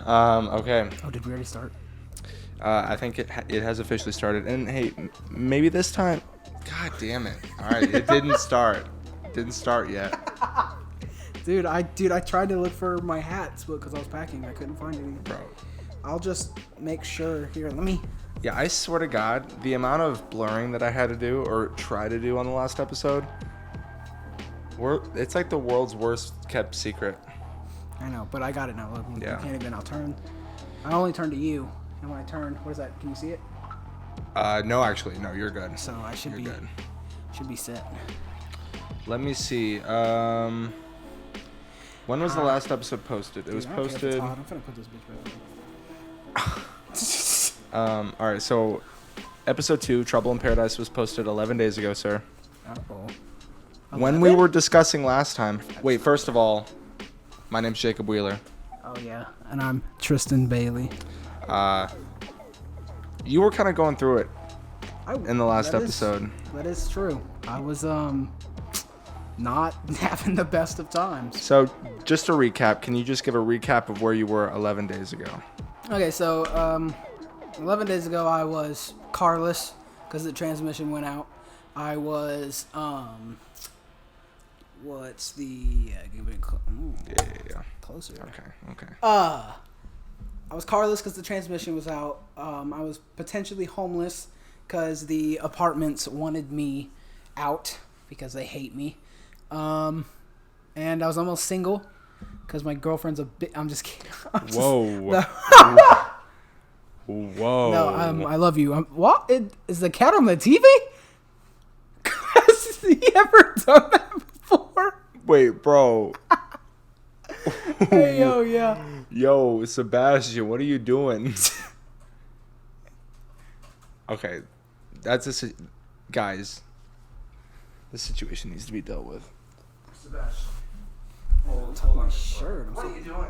Okay. Oh, did we already start? I think it has officially started. And hey, maybe this time. God damn it! All right, it didn't start. Didn't start yet. Dude, I tried to look for my hats because I was packing. I couldn't find any. Bro. I'll just make sure. Here, let me. Yeah, I swear to God, the amount of blurring that I had to do or try to do on the last episode, it's like the world's worst kept secret. I know, but I got it now. Look, Yeah. You can't even. I'll turn. I only turn to you, and when I turn, what is that? Can you see it? No, actually, no, you're good. So I should You're be good. should be set. Let me see. When was the last episode posted? It was Dude, I don't care if it's posted. hot. I'm gonna put this bitch back. All right, so episode 2, Trouble in Paradise, was posted 11 days ago, sir. Uh-oh. When we were discussing last time. Wait, first of all, my name's Jacob Wheeler. Oh yeah, and I'm Tristan Bailey. You were kind of going through it in the last That episode. That is true. I was not having the best of times. So, just to recap, can you just give a recap of where you were 11 days ago? Okay, so 11 days ago I was carless because the transmission went out. I was what's the give it Yeah. closer. Okay. I was carless because the transmission was out. I was potentially homeless because the apartments wanted me out because they hate me. And I was almost single because my girlfriend's a bit. I'm just kidding. Whoa. Whoa. No, I love you. What? Is the cat on the TV? Has he ever done that before? Wait, bro. Hey, yo, yeah. Yo, Sebastian, what are you doing? Okay, guys. This situation needs to be dealt with. Sebastian. Oh, tuck my shirt. What are you doing?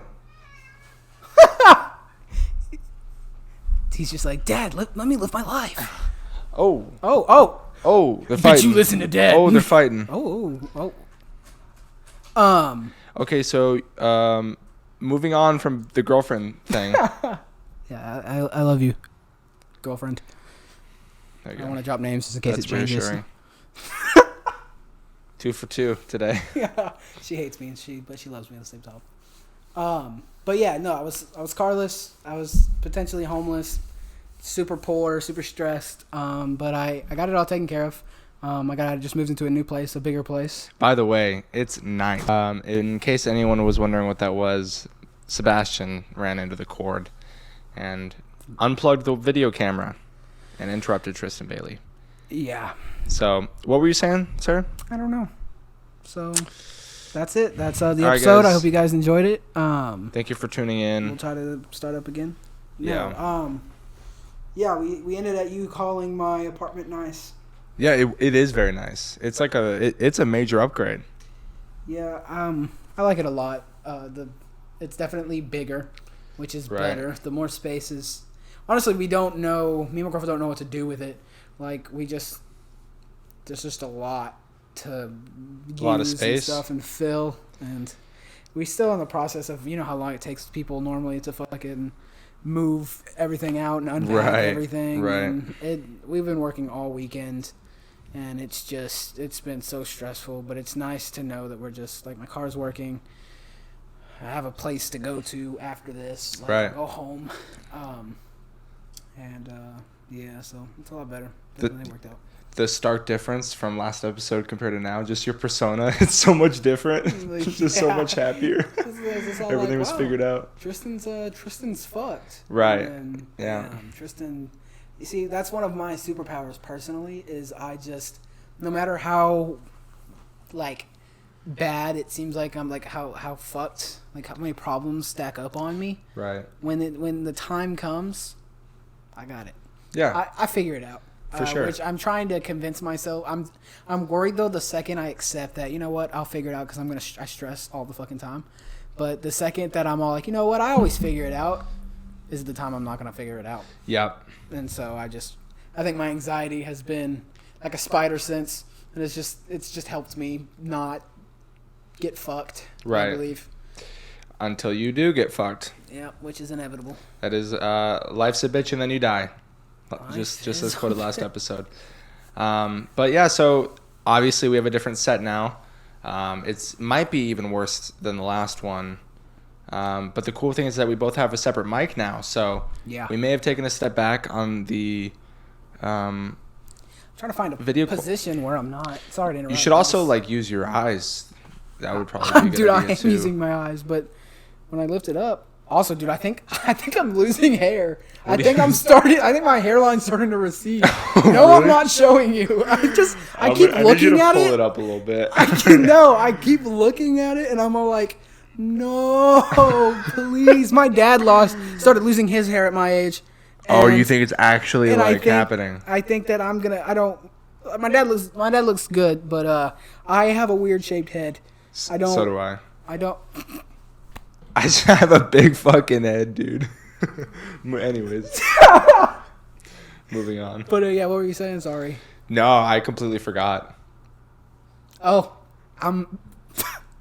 He's just like, Dad, let me live my life. Oh, they're fighting. Did you listen to Dad? Oh, they're fighting. Oh. Okay, so moving on from the girlfriend thing. Yeah, I love you, girlfriend. There you I go. don't want to drop names just in case That's it changes. reassuring. 2 for 2 today. Yeah, she hates me, but she loves me at the same time. But yeah, no, I was carless. I was potentially homeless, super poor, super stressed. But I got it all taken care of. I just moved into a new place, a bigger place. By the way, it's nice. In case anyone was wondering what that was, Sebastian ran into the cord and unplugged the video camera and interrupted Tristan Bailey. Yeah. So, what were you saying, sir? I don't know. So that's it. That's the All right, episode. guys. I hope you guys enjoyed it. Thank you for tuning in. We'll try to start up again. Yeah. No, yeah, we ended at you calling my apartment nice. Yeah, it is very nice. It's like it's a major upgrade. Yeah, I like it a lot. It's definitely bigger, which is Right. better. The more spaces. Honestly, we don't know. Me and my girlfriend don't know what to do with it. Like there's just a lot to use lot of space. and stuff and fill, and we still in the process of how long it takes people normally to fucking move everything out and unpack everything. Right. And we've been working all weekend. And it's been so stressful, but it's nice to know that we're just, like, my car's working. I have a place to go to after this. Like, Right. Go home. Yeah, so it's a lot better. Definitely worked out. The stark difference from last episode compared to now, just your persona, it's so much different. Like, Just so much happier. It's all Everything like, was wow, figured out. Tristan's fucked. Right. And, Yeah. Tristan, you see, that's one of my superpowers personally, is I just, no matter how, like, bad it seems like I'm, like, how fucked, like, how many problems stack up on me. Right. When the time comes, I got it. Yeah. I figure it out. For sure. Which I'm trying to convince myself. I'm worried though. The second I accept that, you know what, I'll figure it out because I stress all the fucking time. But the second that I'm all like, you know what, I always figure it out, is the time I'm not gonna figure it out. Yep. And so I think my anxiety has been like a spider sense, and it's just helped me not get fucked. Right. I believe. until you do get fucked. Yeah, which is inevitable. That is, life's a bitch and then you die. Life Just is as quoted last episode. But yeah, so obviously we have a different set now. It's might be even worse than the last one. But the cool thing is that we both have a separate mic now, so Yeah. we may have taken a step back on the I'm trying to find a video position where I'm not. Sorry to interrupt. You should also like use your eyes. That would probably be a good Dude, I idea am too. using my eyes, but when I lift it up, also, dude, I think I'm losing hair. I think my hairline's starting to recede. No, I'm not showing you. I keep looking at it. Pull it up a little bit. I keep looking at it, and I'm all like, no, please. My dad started losing his hair at my age. Oh, you think it's actually happening? I think that my dad looks good, but I have a weird shaped head. So do I. I don't. I just have a big fucking head, dude. Anyways. Moving on. But yeah, what were you saying? Sorry. No, I completely forgot. Oh,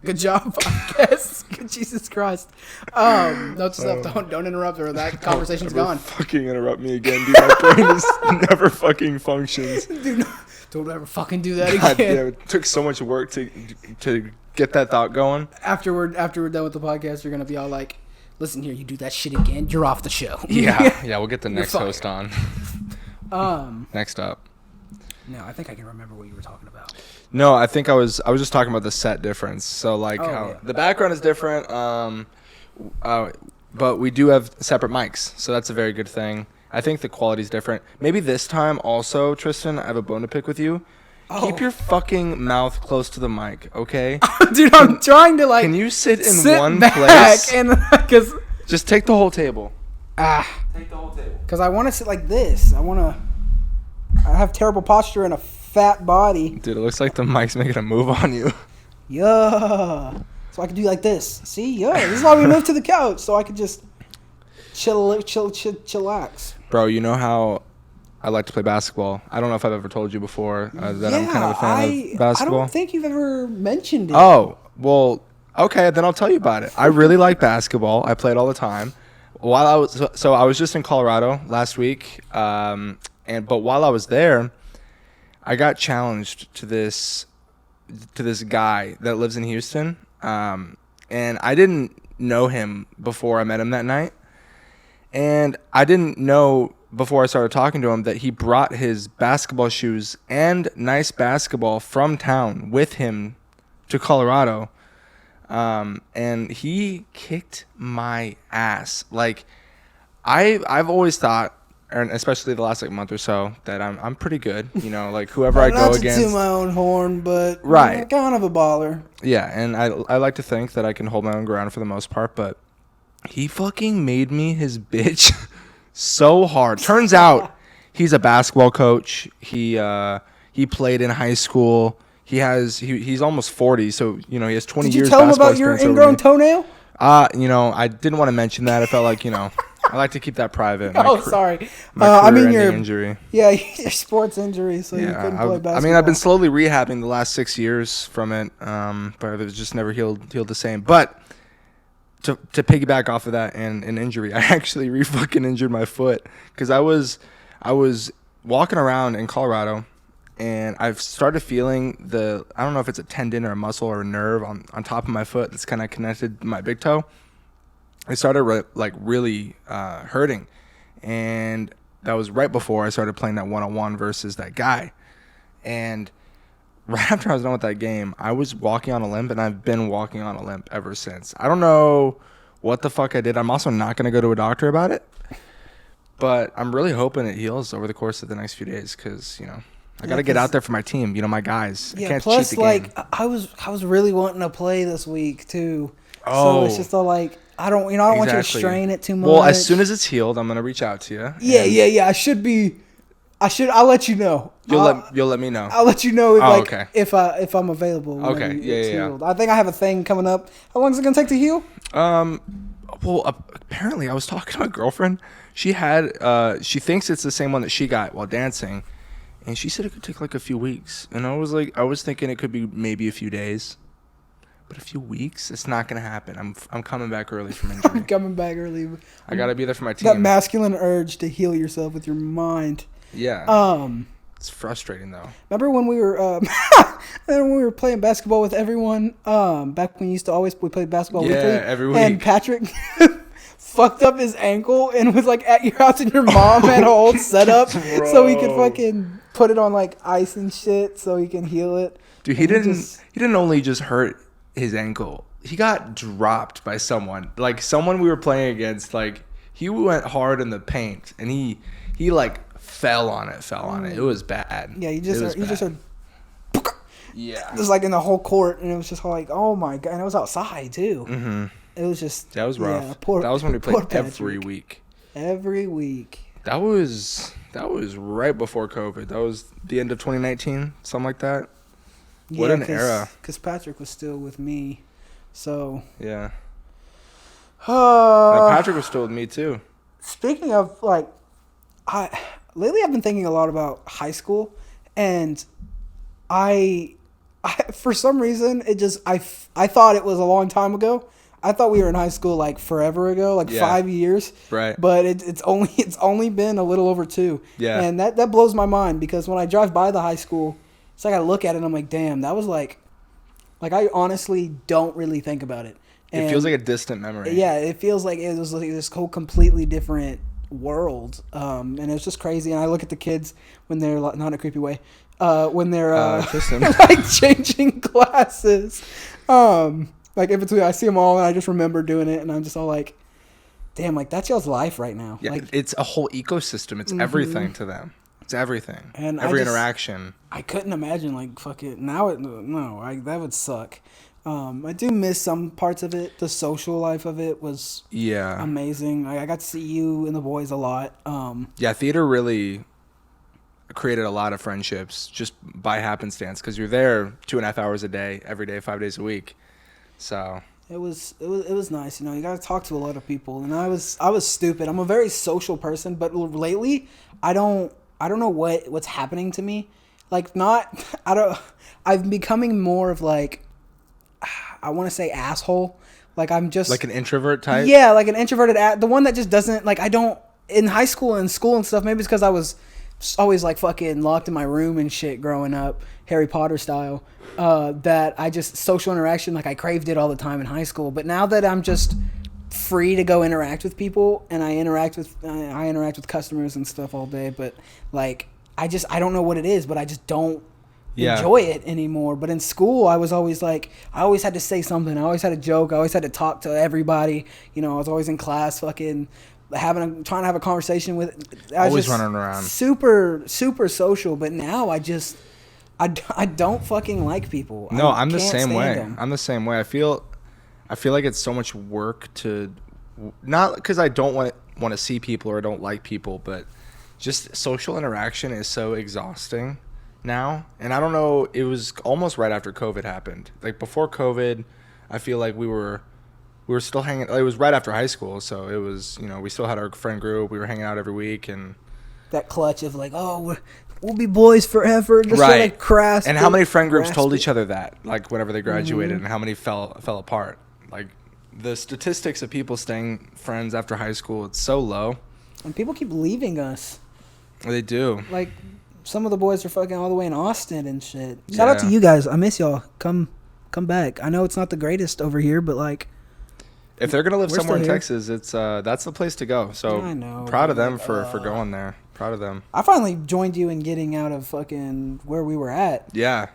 good job, I guess. Jesus Christ. Note to self, don't interrupt her. That conversation's gone. Fucking interrupt me again, dude. My brain is never fucking functions. Dude, don't ever fucking do that God again. damn, it took so much work to get that thought going. After we're done with the podcast, you're gonna be all like, "Listen here, you do that shit again, you're off the show." Yeah, we'll get the next fired. host on. Next up. No, I think I can remember what you were talking about. No, I think I was just talking about the set difference. So like how yeah. the background is different, but we do have separate mics, so that's a very good thing. I think the quality's different. Maybe this time also, Tristan, I have a bone to pick with you. Oh. Keep your fucking mouth close to the mic, okay? Dude, I'm trying to Can you sit in one back place? and because Just take the whole table. Take the whole table. because I want to sit like this. I have terrible posture and a fat body. Dude, it looks like the mic's making a move on you. Yeah. So I could do like this. See? Yeah. This is why we moved to the couch, so I could just chillax. Bro, you know how I like to play basketball. I don't know if I've ever told you before that I'm kind of a fan of basketball. I don't think you've ever mentioned it. Oh, well, okay, then I'll tell you about it. I really like basketball. I play it all the time. I was just in Colorado last week, but while I was there, I got challenged to this guy that lives in Houston, and I didn't know him before I met him that night, and I didn't know before I started talking to him that he brought his basketball shoes and nice basketball from town with him to Colorado, and he kicked my ass. Like, I've always thought, and especially the last month or so, that I'm pretty good. You know, like whoever I go against. Not to toot my own horn, but Right. I'm kind of a baller. Yeah, and I like to think that I can hold my own ground for the most part, but he fucking made me his bitch so hard. Turns out he's a basketball coach. He played in high school. He's almost 40, so he has 20 Did you years tell him basketball about your experience ingrown toenail? I didn't want to mention that. I felt like, I like to keep that private. Sorry. My your injury. Yeah, your sports injury, so you couldn't play basketball. I've been slowly rehabbing the last 6 years from it, but it was just never healed the same. But to piggyback off of that and an injury, I actually re-fucking injured my foot because I was walking around in Colorado, and I've started feeling I don't know if it's a tendon or a muscle or a nerve on top of my foot that's kind of connected to my big toe. It started really hurting, and that was right before I started playing that one-on-one versus that guy. And right after I was done with that game, I was walking on a limp, and I've been walking on a limp ever since. I don't know what the fuck I did. I'm also not going to go to a doctor about it, but I'm really hoping it heals over the course of the next few days because, I got to get out there for my team, my guys. Yeah, I can't plus, cheat the game. I was really wanting to play this week, too. Oh. So it's just all I don't want you to Exactly. strain it too much. Well, as soon as it's healed, I'm going to reach out to you. Yeah. I'll let you know. You'll let me know. I'll let you know okay. if I'm available. Okay. Yeah. Healed. I think I have a thing coming up. How long is it gonna take to heal? Well, apparently I was talking to my girlfriend. She thinks it's the same one that she got while dancing, and she said it could take a few weeks. And I was thinking it could be maybe a few days. But a few weeks, it's not gonna happen. I'm coming back early from injury. I'm coming back early. I gotta be there for my team. That masculine urge to heal yourself with your mind. Yeah. It's frustrating though. Remember when we were playing basketball with everyone? Back when we played basketball weekly. Yeah, every week. And Patrick fucked up his ankle and was like at your house, and your mom had a whole setup so he could fucking put it on like ice and shit so he can heal it. Dude, he didn't only just hurt his ankle. He got dropped by someone. Like someone we were playing against, like he went hard in the paint and he like fell on it. It was bad. Yeah, you just heard yeah. It was like in the whole court, and it was just like, oh my god, and it was outside too. Mm-hmm. It was just that was rough. Yeah, that was when we played every week. Every week. That was right before COVID. That was the end of 2019, something like that. What an era. Because Patrick was still with me, so yeah. Patrick was still with me too. Speaking of like, lately I've been thinking a lot about high school, and I for some reason I thought it was a long time ago. I thought we were in high school like forever ago, like 5 years. Right. But it's only been a little over 2. Yeah. And that blows my mind, because when I drive by the high school, it's like I look at it and I'm like, damn, that was like I honestly don't really think about it. And it feels like a distant memory. Yeah, it feels like it was like this whole completely different world. And it's just crazy. And I look at the kids when they're not in a creepy way. When they're like changing classes. Like in between, I see them all, and I just remember doing it, and I'm just all like, "Damn, like that's y'all's life right now." Yeah, like, it's a whole ecosystem. It's everything to them. It's everything. And every interaction. I couldn't imagine like fuck it. Now that would suck. I do miss some parts of it. The social life of it was amazing. I got to see you and the boys a lot. Yeah, theater really created a lot of friendships just by happenstance, because you're there 2.5 hours a day, every day, 5 days a week. So it was nice, you got to talk to a lot of people, and I was stupid. I'm a very social person, but lately I don't know what's happening to me. Like I'm becoming more of like, I want to say asshole. Like I'm just like an introvert type. Yeah, like an introverted the one that just doesn't like. I don't in high school and school and stuff. Maybe it's because I was always like fucking locked in my room and shit growing up, Harry Potter style. That I just social interaction, like I craved it all the time in high school. But now that I'm just free to go interact with people, and I interact with customers and stuff all day, but like I don't know what it is, but I just don't enjoy it anymore. But in school, I was always like, I always had to say something, I always had a joke, I always had to talk to everybody. I was always in class fucking trying to have a conversation with. I was always just running around. Super social. But now I don't fucking like people. No, I'm the same way. I'm the same way. I feel like it's so much work to, not because I don't want to see people or don't like people, but just social interaction is so exhausting now. And I don't know, it was almost right after COVID happened. Like before COVID, I feel like we were still hanging. It was right after high school, so it was, we still had our friend group. We were hanging out every week, and that clutch of like, oh, we'll be boys forever. Just right. Like crass. And how many friend groups told each other that, like whenever they graduated, and how many fell apart. Like the statistics of people staying friends after high school, it's so low. And people keep leaving us. They do. Like some of the boys are fucking all the way in Austin and shit. Shout out to you guys. I miss y'all. Come back. I know it's not the greatest over here, but like, if they're gonna live somewhere in Texas, it's that's the place to go. So I know, proud of them for going there. Proud of them. I finally joined you in getting out of fucking where we were at. Yeah.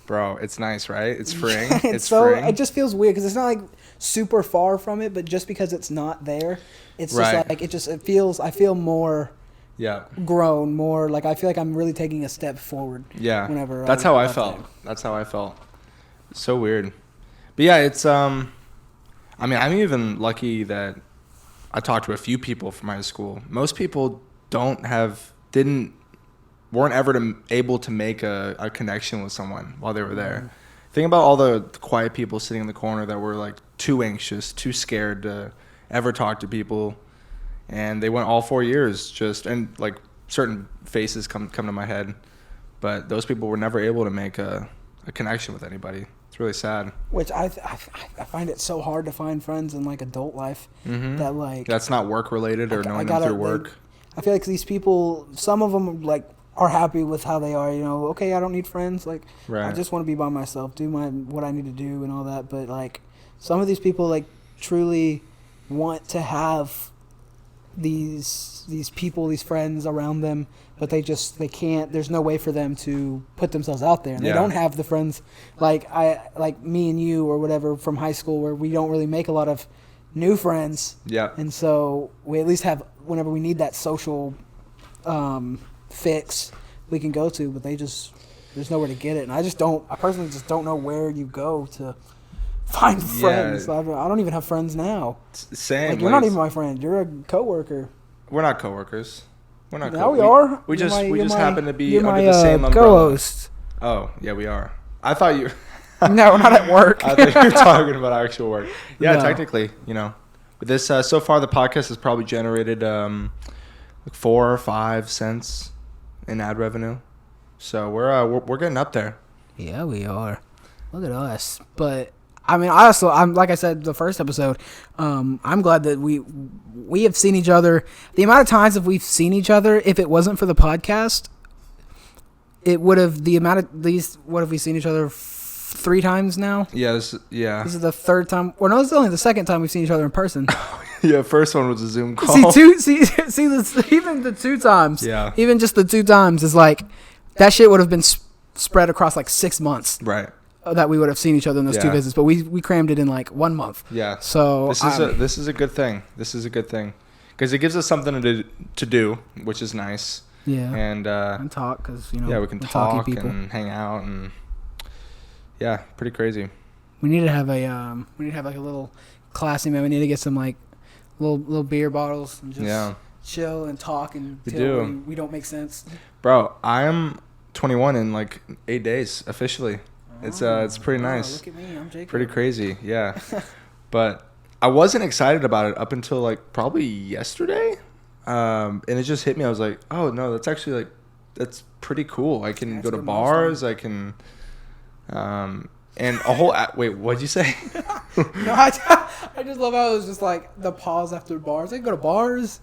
Bro, it's nice, right? It's freeing. It's freeing. It just feels weird because it's not like super far from it, but just because it's not there, it's just like it feels. I feel more. Yeah. Grown more. Like I feel like I'm really taking a step forward. Yeah. Whenever. That's how I felt. That's how I felt. So weird. But yeah, it's I mean, I'm even lucky that I talked to a few people from high school. Most people weren't ever able to make a connection with someone while they were there. Mm-hmm. Think about all the quiet people sitting in the corner that were like too anxious, too scared to ever talk to people. And they went all 4 years and like certain faces come to my head, but those people were never able to make a connection with anybody. It's really sad. Which I find it so hard to find friends in like adult life that like that's not work related or knowing them through work. I feel like these people, some of them like are happy with how they are. You know, okay, I don't need friends. Like I just want to be by myself, do what I need to do and all that. But like some of these people like truly want to have these people, these friends around them, but they can't. There's no way for them to put themselves out there, and they don't have the friends like me and you or whatever from high school, where we don't really make a lot of new friends. Yeah, and so we at least have, whenever we need that social fix, we can go to, but there's nowhere to get it, and I personally just don't know where you go to find friends. I don't even have friends now. Same. Like, you're not even my friend. You're a coworker. We're not coworkers. We're not. Now we are. We just happen to be under the same umbrella. Co-host. Oh yeah, we are. I thought you. No, not at work. I thought you were talking about actual work. Yeah, no. Technically, But this so far the podcast has probably generated 4 or 5 cents in ad revenue. So we're getting up there. Yeah, we are. Look at us. But I mean, I'm like I said the first episode, I'm glad that we have seen each other. The amount of times that we've seen each other, if it wasn't for the podcast, it would have what have we seen each other 3 times now? Yeah, this is the 3rd time. Well, no, it's only the 2nd time we've seen each other in person. Yeah, first one was a Zoom call. Even the 2 times. Yeah. Even just the 2 times is like that shit would have been spread across like 6 months. Right. That we would have seen each other in those 2 visits, but we crammed it in like 1 month. Yeah. So this is a good thing. This is a good thing because it gives us something to do, which is nice. Yeah. And talk because we can talk and hang out and pretty crazy. We need to have like a little classy man. We need to get some like little beer bottles and just chill and talk until we don't make sense. Bro, I am 21 in like 8 days officially. It's pretty nice. Look at me, I'm Jacob. Pretty crazy, yeah. But I wasn't excited about it up until like probably yesterday, and it just hit me. I was like, oh no, that's actually that's pretty cool. I can go to bars. I can, and a whole. Wait, what'd you say? No, I just love how it was just like the pause after bars. I can go to bars.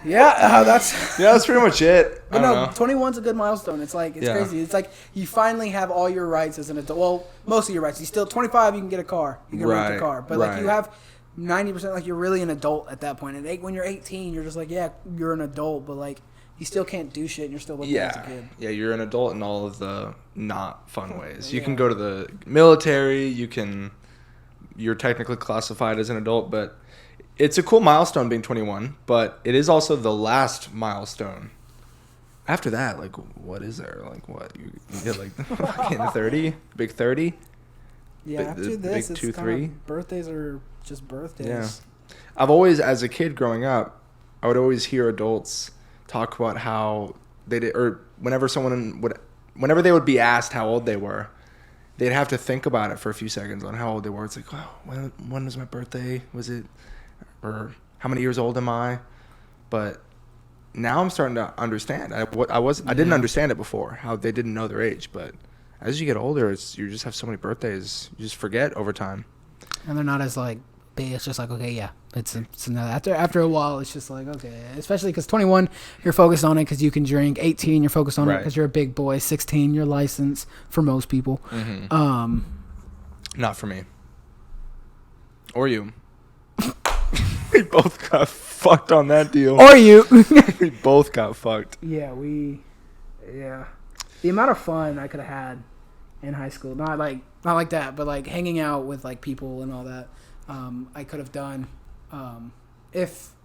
That's pretty much it. But no, 21's a good milestone. It's like it's crazy. It's like you finally have all your rights as an adult. Well, most of your rights. You still 25. You can get a car. You can rent a car. But like you have 90%. Like you're really an adult at that point. And when you're 18, you're just like you're an adult. But like you still can't do shit. And you're still looking as a kid. Yeah, you're an adult in all of the not fun ways. You can go to the military. You're technically classified as an adult, but. It's a cool milestone being 21, but it is also the last milestone. After that, like, what is there? Like, what? You get, like, fucking 30? Big 30? Yeah, after this, big 2, 3? Birthdays are just birthdays. Yeah. I've always, as a kid growing up, I would always hear adults talk about how they did, or whenever they would be asked how old they were, they'd have to think about it for a few seconds on how old they were. It's like, oh, when was my birthday? Was it... or how many years old am I? But now I'm starting to understand. I didn't understand it before, how they didn't know their age. But as you get older, you just have so many birthdays, you just forget over time. And they're not as like big. It's just like, okay, it's after a while, it's just like, okay. Especially because 21, you're focused on it because you can drink. 18, you're focused on it because you're a big boy. 16, you're licensed for most people. Mm-hmm. Not for me. Or you. We both got fucked on that deal. Or you. We both got fucked. Yeah, the amount of fun I could have had in high school, not like that, but like hanging out with like people and all that, I could have done if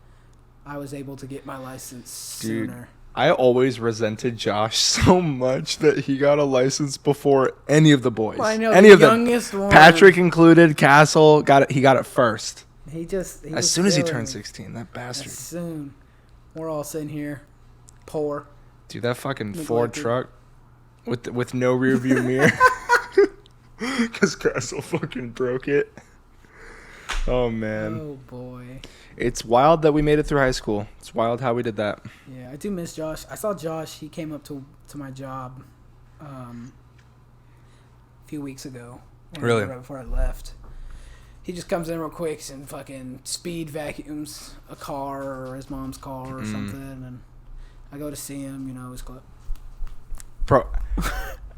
I was able to get my license sooner. I always resented Josh so much that he got a license before any of the boys. Well, I know, any of them. Youngest one. Patrick included, Castle he got it first. He as soon as he turned 16, that bastard. As soon. We're all sitting here, poor. Dude, that fucking Ford truck with no rear view mirror. Because Castle fucking broke it. Oh, man. Oh, boy. It's wild that we made it through high school. It's wild how we did that. Yeah, I do miss Josh. I saw Josh. He came up to my job few weeks ago. Really? Right before I left. He just comes in real quick and fucking speed vacuums a car or his mom's car or something, and I go to see him, his club. Bro,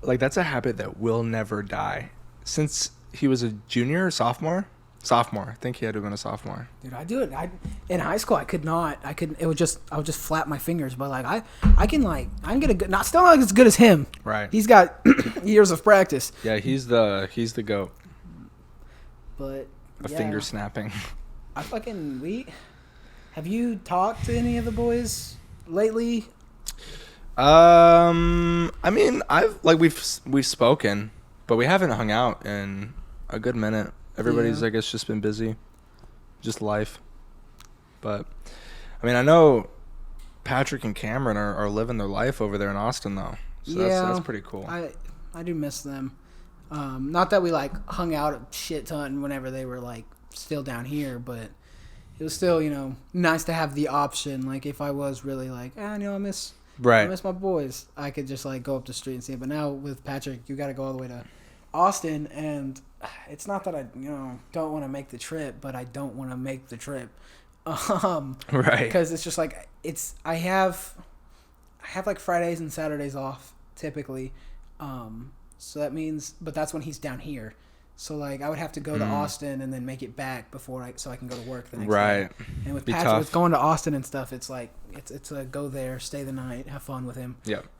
like, that's a habit that will never die. Since he was a junior or sophomore? Sophomore. I think he had to have been a sophomore. Dude, I do it. In high school, I could not. I would just flap my fingers, but like I can get a good. Still not as good as him. Right. He's got years of practice. Yeah, he's the goat. But Finger snapping. Have you talked to any of the boys lately? I mean, we've spoken, but we haven't hung out in a good minute. Everybody's, I guess, just been busy, just life. But I mean, I know Patrick and Cameron are living their life over there in Austin, though. So that's pretty cool. I do miss them. Not that we hung out a shit ton whenever they were still down here, but it was still nice to have the option. Like if I was really I miss my boys, I could just go up the street and see it. But now with Patrick, you got to go all the way to Austin, and it's not that I don't want to make the trip, but I don't want to make the trip. Right. Because it's just I have Fridays and Saturdays off typically. So that means, but that's when he's down here. So I would have to go to Austin and then make it back so I can go to work the next day. And with Patrick, with going to Austin and stuff, it's it's a go there, stay the night, have fun with him,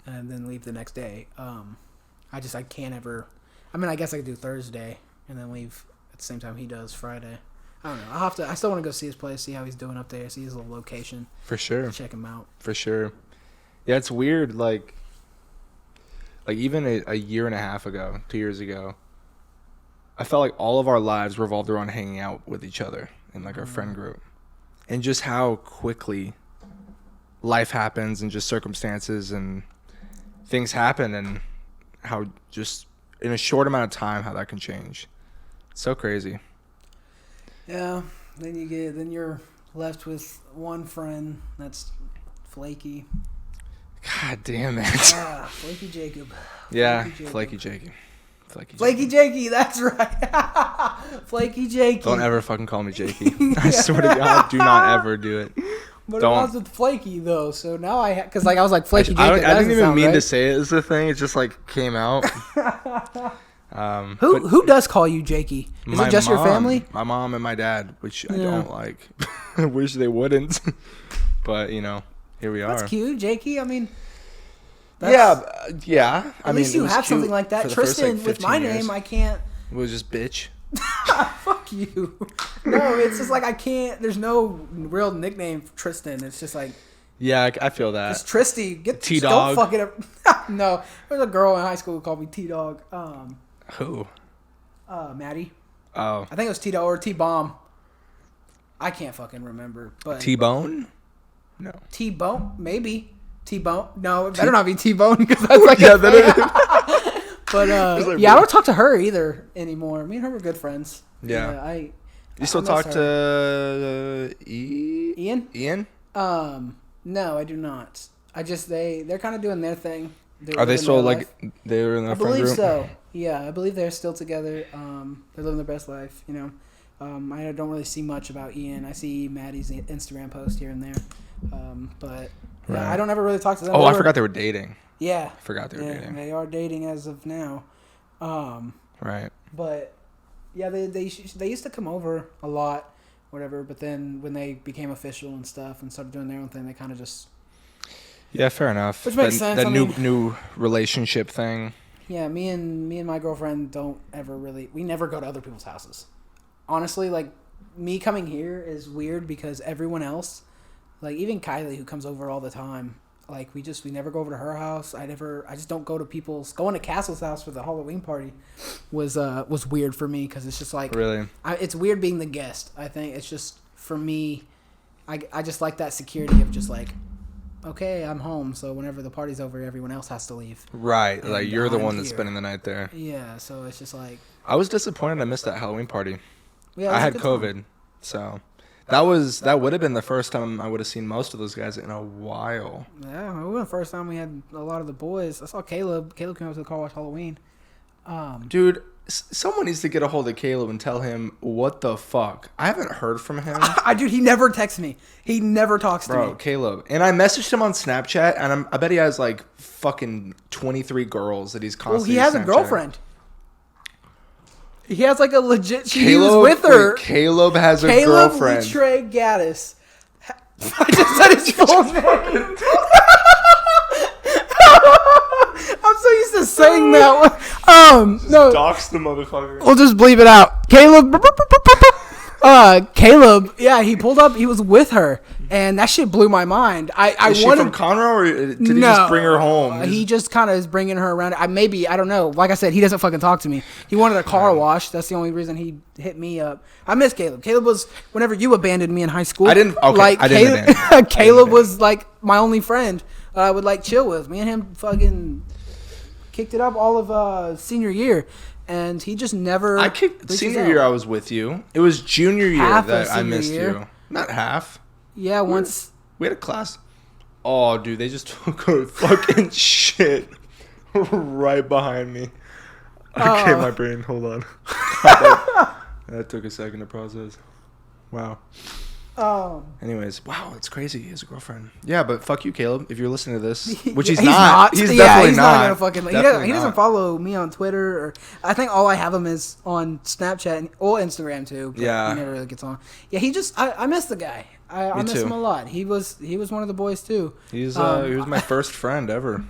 and then leave the next day. I can't ever. I mean, I guess I could do Thursday and then leave at the same time he does Friday. I don't know. I still want to go see his place, see how he's doing up there, see his little location. For sure. Check him out. For sure. Yeah, it's weird. Like even a year and a half ago, 2 years ago, I felt like all of our lives revolved around hanging out with each other in our friend group, and just how quickly life happens and just circumstances and things happen, and how just in a short amount of time how that can change. It's so crazy. Yeah. Then you're left with one friend that's flaky. God damn it. Flaky Jacob. Yeah, Flaky Jacob. Flaky Jakey, that's right. Flaky Jakey. Don't ever fucking call me Jakey. I swear to God, do not ever do it. But I was with Flaky though, so now because I was like Flaky Jacob. I didn't even mean to say it as a thing. It just came out. Who does call you Jakey? Is it just your family? My mom and my dad, which I don't like. I wish they wouldn't. But here we are. That's cute, Jakey. I mean, yeah. At least you have something like that. Tristan, with my name, I can't. It was just bitch. Fuck you. No, it's just I can't. There's no real nickname for Tristan. It's just Yeah, I feel that. It's Tristy. Get T-Dog. Don't fuck it up. No, there's a girl in high school who called me T-Dog. Who? Maddie. Oh. I think it was T-Dog or T-Bomb. I can't fucking remember. But T-Bone? No. T-Bone? Maybe. T-Bone? No, it better not be T-Bone because that's But I don't talk to her either anymore. Me and her were good friends. Yeah. You still talk to Ian? Ian? No, I do not. They're kind of doing their thing. Are they still they're in their friend group? I believe so. Yeah, I believe they're still together. They're living their best life. I don't really see much about Ian. I see Maddie's Instagram post here and there. But I don't ever really talk to them. Oh, I forgot they were dating. Yeah. I forgot they were dating. They are dating as of now. Right. But yeah, they used to come over a lot, whatever. But then when they became official and stuff and started doing their own thing, they kind of just. Yeah, fair enough. Which makes sense. That new relationship thing. Yeah, me and my girlfriend we never go to other people's houses. Honestly, me coming here is weird because everyone else, even Kylie who comes over all the time, we never go over to her house. I just don't go to going to Castle's house for the Halloween party was weird for me because it's just really, it's weird being the guest. I think it's just for me, I just like that security of just okay, I'm home, so whenever the party's over, everyone else has to leave. Right, and you're the one that's spending the night there. Yeah, so it's just I was disappointed I missed that Halloween party. Yeah, I had COVID, so that would have been the first time I would have seen most of those guys in a while. Yeah, it was the first time we had a lot of the boys. I saw Caleb. Caleb came up to the car watch Halloween. Dude, someone needs to get a hold of Caleb and tell him what the fuck. I haven't heard from him. Dude, he never texts me. He never talks to me. Bro, Caleb. And I messaged him on Snapchat, and I bet he has like fucking 23 girls that he's constantly He has a Snapchatting. girlfriend. He has like a legit. He was Caleb, with her. Caleb has a girlfriend. Caleb Gaddis. I just said his full name. I'm so used to saying that. No. Dox the motherfucker. We'll just bleep it out. Caleb. Caleb. Yeah, he pulled up. He was with her, and that shit blew my mind. Is she from Conroe, or did he just bring her home? He just kind of is bringing her around. I don't know. Like I said, he doesn't fucking talk to me. He wanted a car wash. That's the only reason he hit me up. I miss Caleb. Caleb was whenever you abandoned me in high school. I didn't. Okay, like I didn't. Caleb was like my only friend. I would like chill with. Me and him fucking kicked it up all of senior year. And he just never. Senior year, I was with you. It was junior year Half that I of missed senior year. you. Not half. Yeah, once. We had a class. Oh, dude, they just took a fucking shit right behind me. Okay, my brain. Hold on. That took a second to process. Wow. Anyways, wow, it's crazy. He has a girlfriend. Yeah, but fuck you, Caleb. If you're listening to this, which he's not. He's definitely not. Gonna fucking, he doesn't follow me on Twitter, or I think all I have him is on Snapchat or Instagram too. But yeah, he never really gets on. Yeah, he just I miss the guy. I miss him a lot. He was one of the boys too. He was my first friend ever.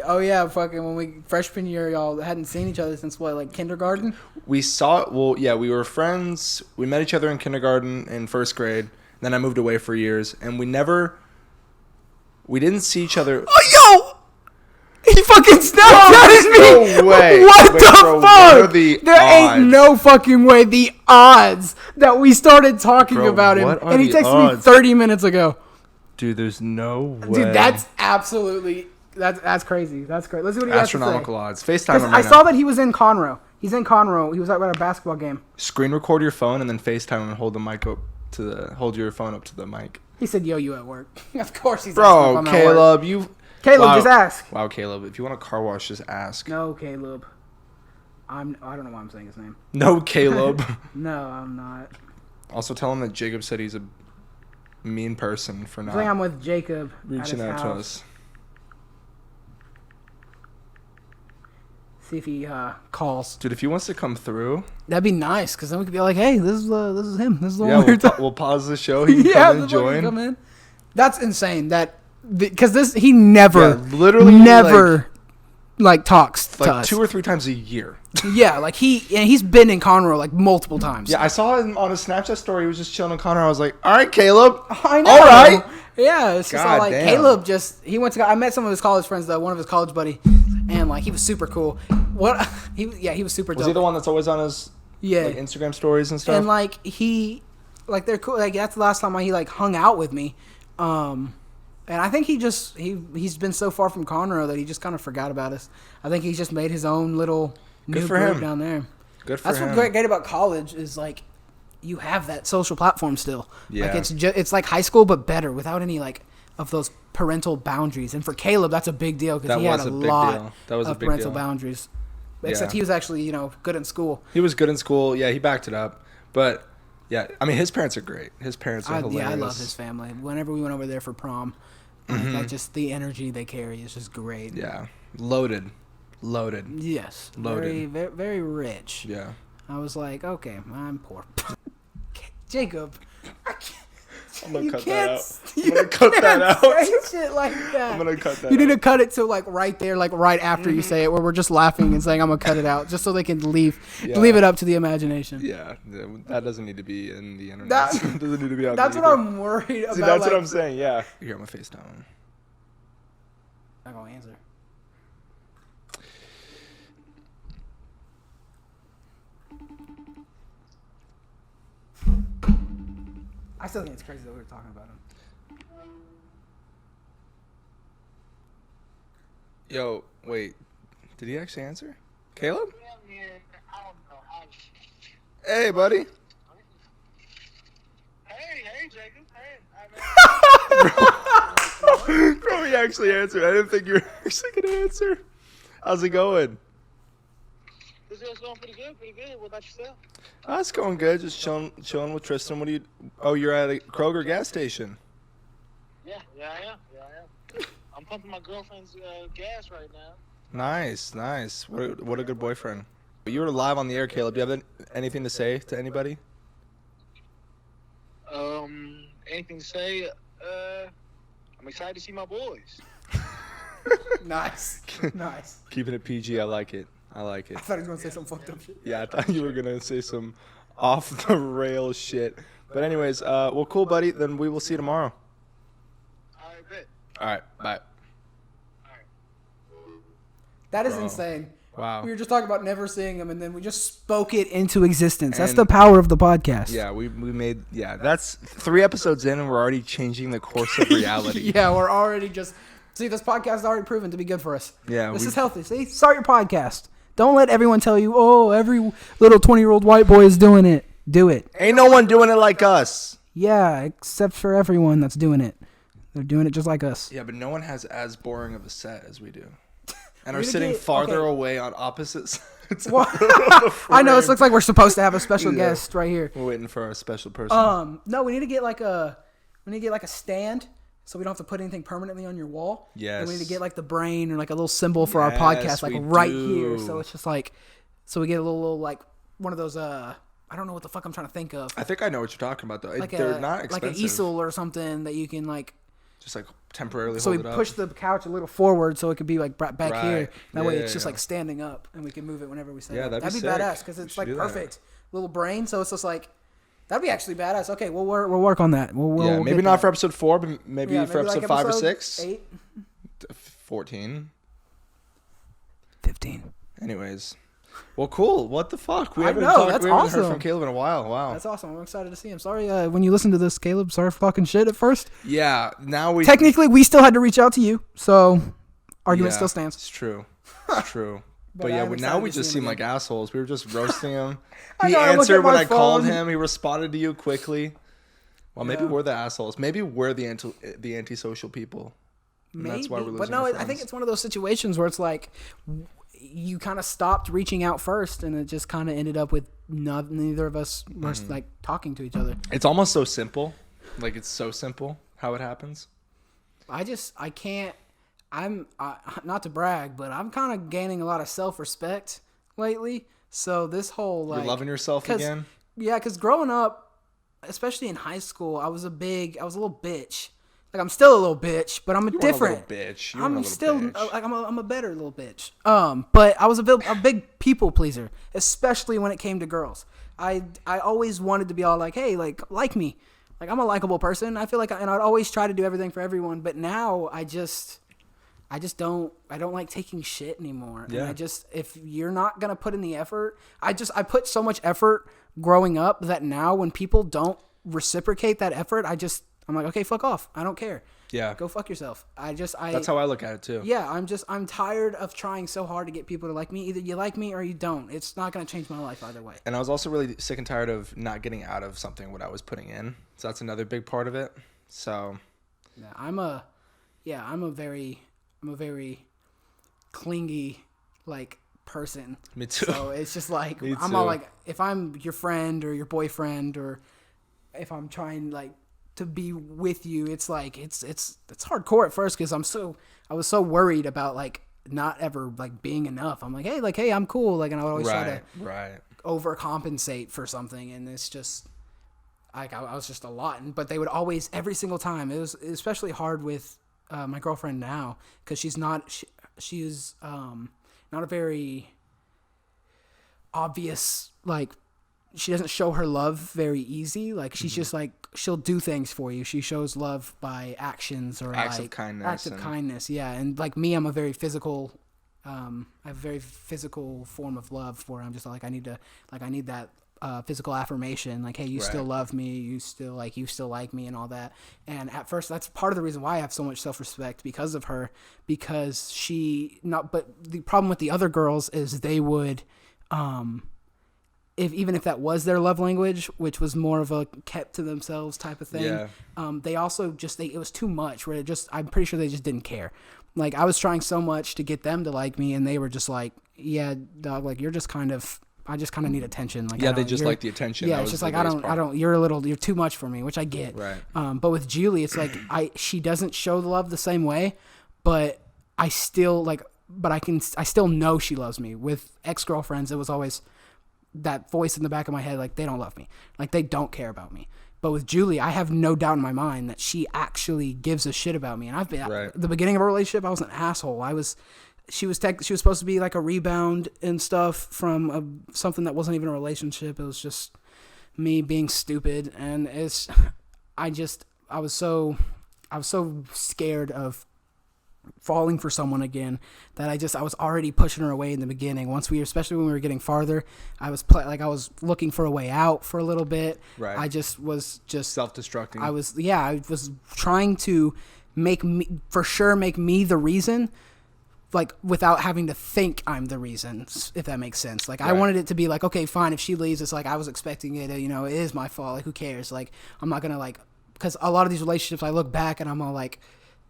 Oh yeah, fucking when we freshman year, y'all hadn't seen each other since what, like kindergarten? We were friends. We met each other in kindergarten in first grade. Then I moved away for years, and we didn't see each other. Oh yo, he fucking Snapchatted me. No way. What the fuck? What are the there odds? Ain't no fucking way. The odds that we started talking about him, and he texted me 30 minutes ago. Dude, there's no way. Dude, that's absolutely. That's crazy. That's great. Let's see what he has to say. Astronomical odds. FaceTime him right I saw that he was in Conroe. He's in Conroe. He was at a basketball game. Screen record your phone and then FaceTime him and hold your phone up to the mic. He said, "Yo, you at work?" Of course he's. Bro, Caleb, Caleb, just ask. Wow, Caleb, if you want a car wash, just ask. No, Caleb. I don't know why I'm saying his name. No, Caleb. No, I'm not. Also, tell him that Jacob said he's a mean person for not. I think I'm with Jacob. Reaching out to us. See if he calls. Dude, if he wants to come through, that'd be nice, because then we could be like, "Hey, this is him. This is the one we'll pause the show. He can come and join. Come in. That's insane. Because he never, literally, never, talks to us 2 or 3 times a year. Yeah, he's been in Conroe like multiple times. Yeah, I saw him on a Snapchat story. He was just chilling in Conroe. I was like, "All right, Caleb. I know. All right." Yeah, it's just God like damn. Caleb he went to. I met some of his college friends though. One of his college buddy, and he was super cool. He was super dope. Was he the one that's always on his Instagram stories and stuff? And they're cool. That's the last time he hung out with me. And I think he's been so far from Conroe that he just kind of forgot about us. I think he's just made his own little new group down there. Good for him. That's what's great about college is you have that social platform still. Yeah. It's like high school but better without any of those parental boundaries. And for Caleb, that's a big deal because he had a lot of parental boundaries. Except he was actually good in school. He was good in school. Yeah, he backed it up. But yeah, I mean his parents are great. His parents are hilarious. Yeah, I love his family. Whenever we went over there for prom, just the energy they carry is just great. Yeah, loaded. Yes, loaded. Very, very, very rich. Yeah. I was like, okay, I'm poor. Jacob, I'm gonna cut that out. I'm gonna cut that out. Say shit like that. I'm gonna cut that. You need to cut it to right there, right after you say it, where we're just laughing and saying, "I'm gonna cut it out," just so they can leave it up to the imagination. Yeah, that doesn't need to be in the internet. That doesn't need to be out. That's what I'm worried about. See, that's what I'm saying. Yeah. Here, I'm gonna FaceTime. I'm gonna answer. I still think it's crazy that we were talking about him. Yo, wait. Did he actually answer? Caleb? Hey, buddy. Hey, Jacob. Hey. Bro, he actually answered. I didn't think you were actually going to answer. How's it going? Business going pretty good, pretty good. What about yourself? It's going good. Just chilling with Tristan. What do you? Oh, you're at a Kroger gas station. Yeah, I am. I'm pumping my girlfriend's gas right now. Nice. What a good boyfriend. You were live on the air, Caleb. Do you have anything to say to anybody? Anything to say? I'm excited to see my boys. Nice. Keeping it PG. I like it. I thought he was gonna say some fucked up shit. Yeah, I thought you were gonna say some off the rails shit. But anyways, well, cool, buddy. Then we will see you tomorrow. I bet. All right, bye. That is Bro. insane. Wow. We were just talking about never seeing him, and then we just spoke it into existence. That's And- the power of the podcast. Yeah, we made that's 3 episodes in and we're already changing the course of reality. Yeah, we're already just see this podcast is already proven to be good for us. Yeah, This is healthy. See, start your podcast. Don't let everyone tell you, oh, every little 20-year-old white boy is doing it. Do it. Ain't no one doing it like us. Yeah, except for everyone that's doing it. They're doing it just like us. Yeah, but no one has as boring of a set as we do. And We are need to sitting get- farther okay. away on opposite sides. Well, of the I know it frame. looks like we're supposed to have a special Yeah. guest right here. We're waiting for our special person. No, we need to get like a stand so we don't have to put anything permanently on your wall. Yes. And we need to get like the brain or like a little symbol for our Yes, podcast, like we right do. here. So it's just like, so we get a little like one of those. I don't know what the fuck I'm trying to think of. I think I know what you're talking about, though. Like They're not expensive. like an easel or something that you can like. Just like temporarily So we hold it up. push the couch a little forward so it could be like back Right. here. That way Yeah, it's just yeah. like standing up and we can move it whenever we say Yeah, it. that'd be be sick. badass because We it's should like do that. perfect little brain. So it's just like that'd be actually badass. Okay, we'll work on that. We'll maybe get not that. for episode 4, but maybe Yeah, for episode like 5 or 6. 8, 14. 15. Anyways. Well, cool. What the fuck? We I haven't know, talked. that's We haven't heard awesome. from Caleb in a while. Wow. That's awesome. I'm excited to see him. Sorry, when you listen to this, Caleb, sorry for talking shit at first. Yeah. Now we. Technically, we still had to reach out to you, so argument Yeah, still stands. It's true. It's true. But But yeah, I'm now excited we to see just him seem like again. assholes. We were just roasting him. I He know, I look answered at when my I called phone. him. He responded to you quickly. Well, maybe Yeah. we're the assholes. Maybe we're the antisocial people. And Maybe, that's why we're losing but no, our I think friends. it's one of those situations where it's like you kind of stopped reaching out first, and it just kind of ended up with neither of us were Mm-hmm. like talking to each other. It's almost so simple. Like, it's so simple how it happens. I can't. I'm not to brag, but I'm kind of gaining a lot of self-respect lately. So this whole like You're loving yourself 'cause- again? Yeah, because growing up, especially in high school, I was a little bitch. Like I'm still a little bitch, but I'm You weren't different. a little bitch. You weren't a I'm little still bitch. like I'm a better little bitch. But I was a big people pleaser, especially when it came to girls. I always wanted to be all like, hey, like me, like I'm a likable person. I feel like, and I'd always try to do everything for everyone. But now I don't like taking shit anymore. Yeah. And if you're not gonna put in the effort, I put so much effort growing up that now when people don't reciprocate that effort, I'm like, okay, fuck off. I don't care. Yeah. Go fuck yourself. That's how I look at it, too. Yeah, I'm tired of trying so hard to get people to like me. Either you like me or you don't. It's not going to change my life either way. And I was also really sick and tired of not getting out of something what I was putting in. So that's another big part of it. So Yeah, I'm a very clingy like person. me too. So it's just like Me I'm all too. like, if I'm your friend or your boyfriend, or if I'm trying like to be with you, it's like it's hardcore at first because I was so worried about like not ever like being enough. I'm like, hey, I'm cool. Like, and I would always try to Right. overcompensate for something, and it's just like I was just a lot. But they would always, every single time, it was especially hard with my girlfriend now because she is not a very obvious, like, she doesn't show her love very easy. Like, she's just like, she'll do things for you. She shows love by actions or Acts of like kindness acts of and- kindness. Yeah. And like me, I'm a very physical, I have a very physical form of love where I'm just like, I need that physical affirmation. Like, hey, you Right. still love me. You still like me and all that. And at first, that's part of the reason why I have so much self-respect because of her, because but the problem with the other girls is they would, even if that was their love language, which was more of a kept to themselves type of thing, Yeah. they also it was too much where I'm pretty sure they just didn't care. Like, I was trying so much to get them to like me, and they were just like, yeah, dog, like, you're just kind of, I just kind of need attention. Like, Yeah, they just like the attention. Yeah, That it's was just the like, biggest part. you're too much for me, which I get. Right. But with Julie, it's like, she doesn't show the love the same way, but I still, like, I still know she loves me. With ex-girlfriends, it was always that voice in the back of my head, like, they don't love me. Like, they don't care about me. But with Julie, I have no doubt in my mind that she actually gives a shit about me. And I've been Right. at the beginning of our relationship, I was an asshole. She was supposed to be like a rebound and stuff from something that wasn't even a relationship. It was just me being stupid. And I was so scared of falling for someone again that I was already pushing her away in the beginning. Especially when we were getting farther, I was looking for a way out for a little bit. Right. I was Self-destructing. I was trying to make me the reason, like, without having to think I'm the reason, if that makes sense. Like, right. I wanted it to be like, okay, fine, if she leaves, it's like, I was expecting it, it is my fault. Like, who cares? Like, I'm not gonna, like, because a lot of these relationships, I look back and I'm all like,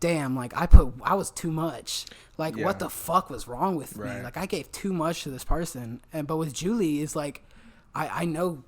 damn, like, I was too much. Like, what the fuck was wrong with me? Like, I gave too much to this person. But with Julie, it's like, I know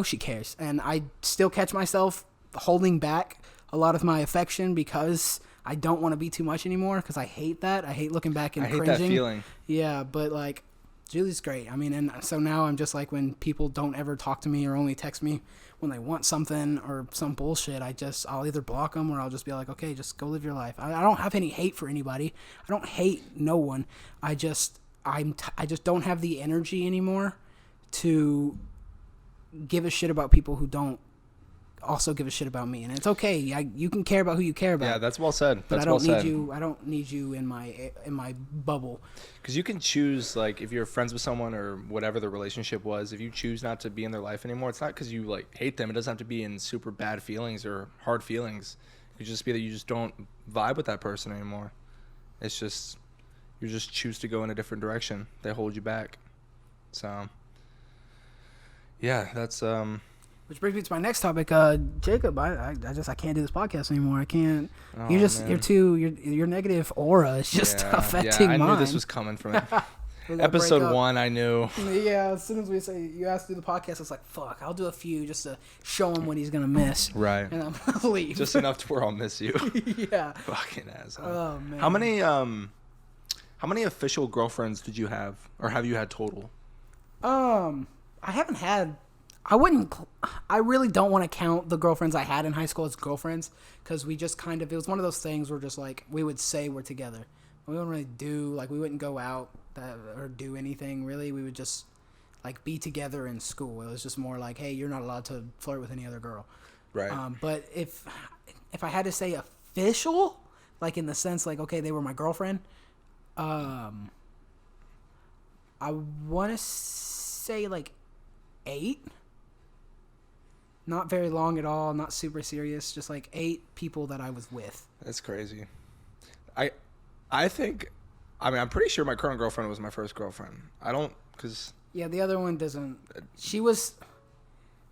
she cares, and I still catch myself holding back a lot of my affection because I don't want to be too much anymore, because I hate that. I hate looking back and cringing. I hate that feeling. Yeah, but, like, Julie's great. I mean, and so now I'm just like, when people don't ever talk to me or only text me when they want something or some bullshit, I'll either block them or I'll just be like, okay, just go live your life. I don't have any hate for anybody. I don't hate no one. I just don't have the energy anymore to give a shit about people who don't also give a shit about me. And it's okay. You can care about who you care about. Yeah, that's well said. But I don't need you in my bubble. Because you can choose, like, if you're friends with someone or whatever the relationship was, if you choose not to be in their life anymore, it's not because you, like, hate them. It doesn't have to be in super bad feelings or hard feelings. It could just be that you just don't vibe with that person anymore. It's just, you just choose to go in a different direction. They hold you back. So, yeah, that's Which brings me to my next topic, Jacob. I can't do this podcast anymore. I can't. Oh, your negative aura is just affecting mine. I knew this was coming from it. Episode 1, I knew. Yeah, as soon as we say you asked to do the podcast, it's like, fuck, I'll do a few just to show him what he's gonna miss. Right. And I'm gonna leave. Just enough to where I'll miss you. Yeah. Fucking asshole. Oh man. How many official girlfriends did you have, or have you had total? I haven't had. I really don't want to count the girlfriends I had in high school as girlfriends, because we just it was one of those things where just, like, we would say we're together. We wouldn't really we wouldn't go out or do anything really. We would just, like, be together in school. It was just more like, hey, you're not allowed to flirt with any other girl. Right. But if I had to say official, like, in the sense, like, okay, they were my girlfriend, I want to say, like, 8. Not very long at all, not super serious, just like 8 people that I was with. That's crazy. I think, I'm pretty sure my current girlfriend was my first girlfriend. Yeah, the other one doesn't,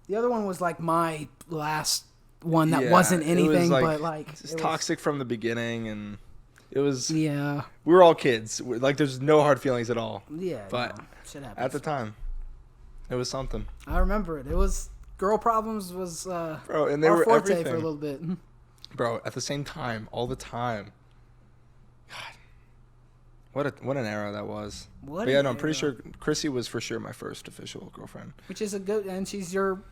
the other one was like my last one that wasn't anything, but like. It's toxic from the beginning, and it was. Yeah. We were all kids. Like, there's no hard feelings at all. Yeah. But shit happens. at the time, it was something. I remember it. It was. Girl problems was bro, and they our were forte everything for a little bit. Bro, at the same time, all the time. God, what an era that was. I'm pretty sure Chrissy was for sure my first official girlfriend. Which is and she's your,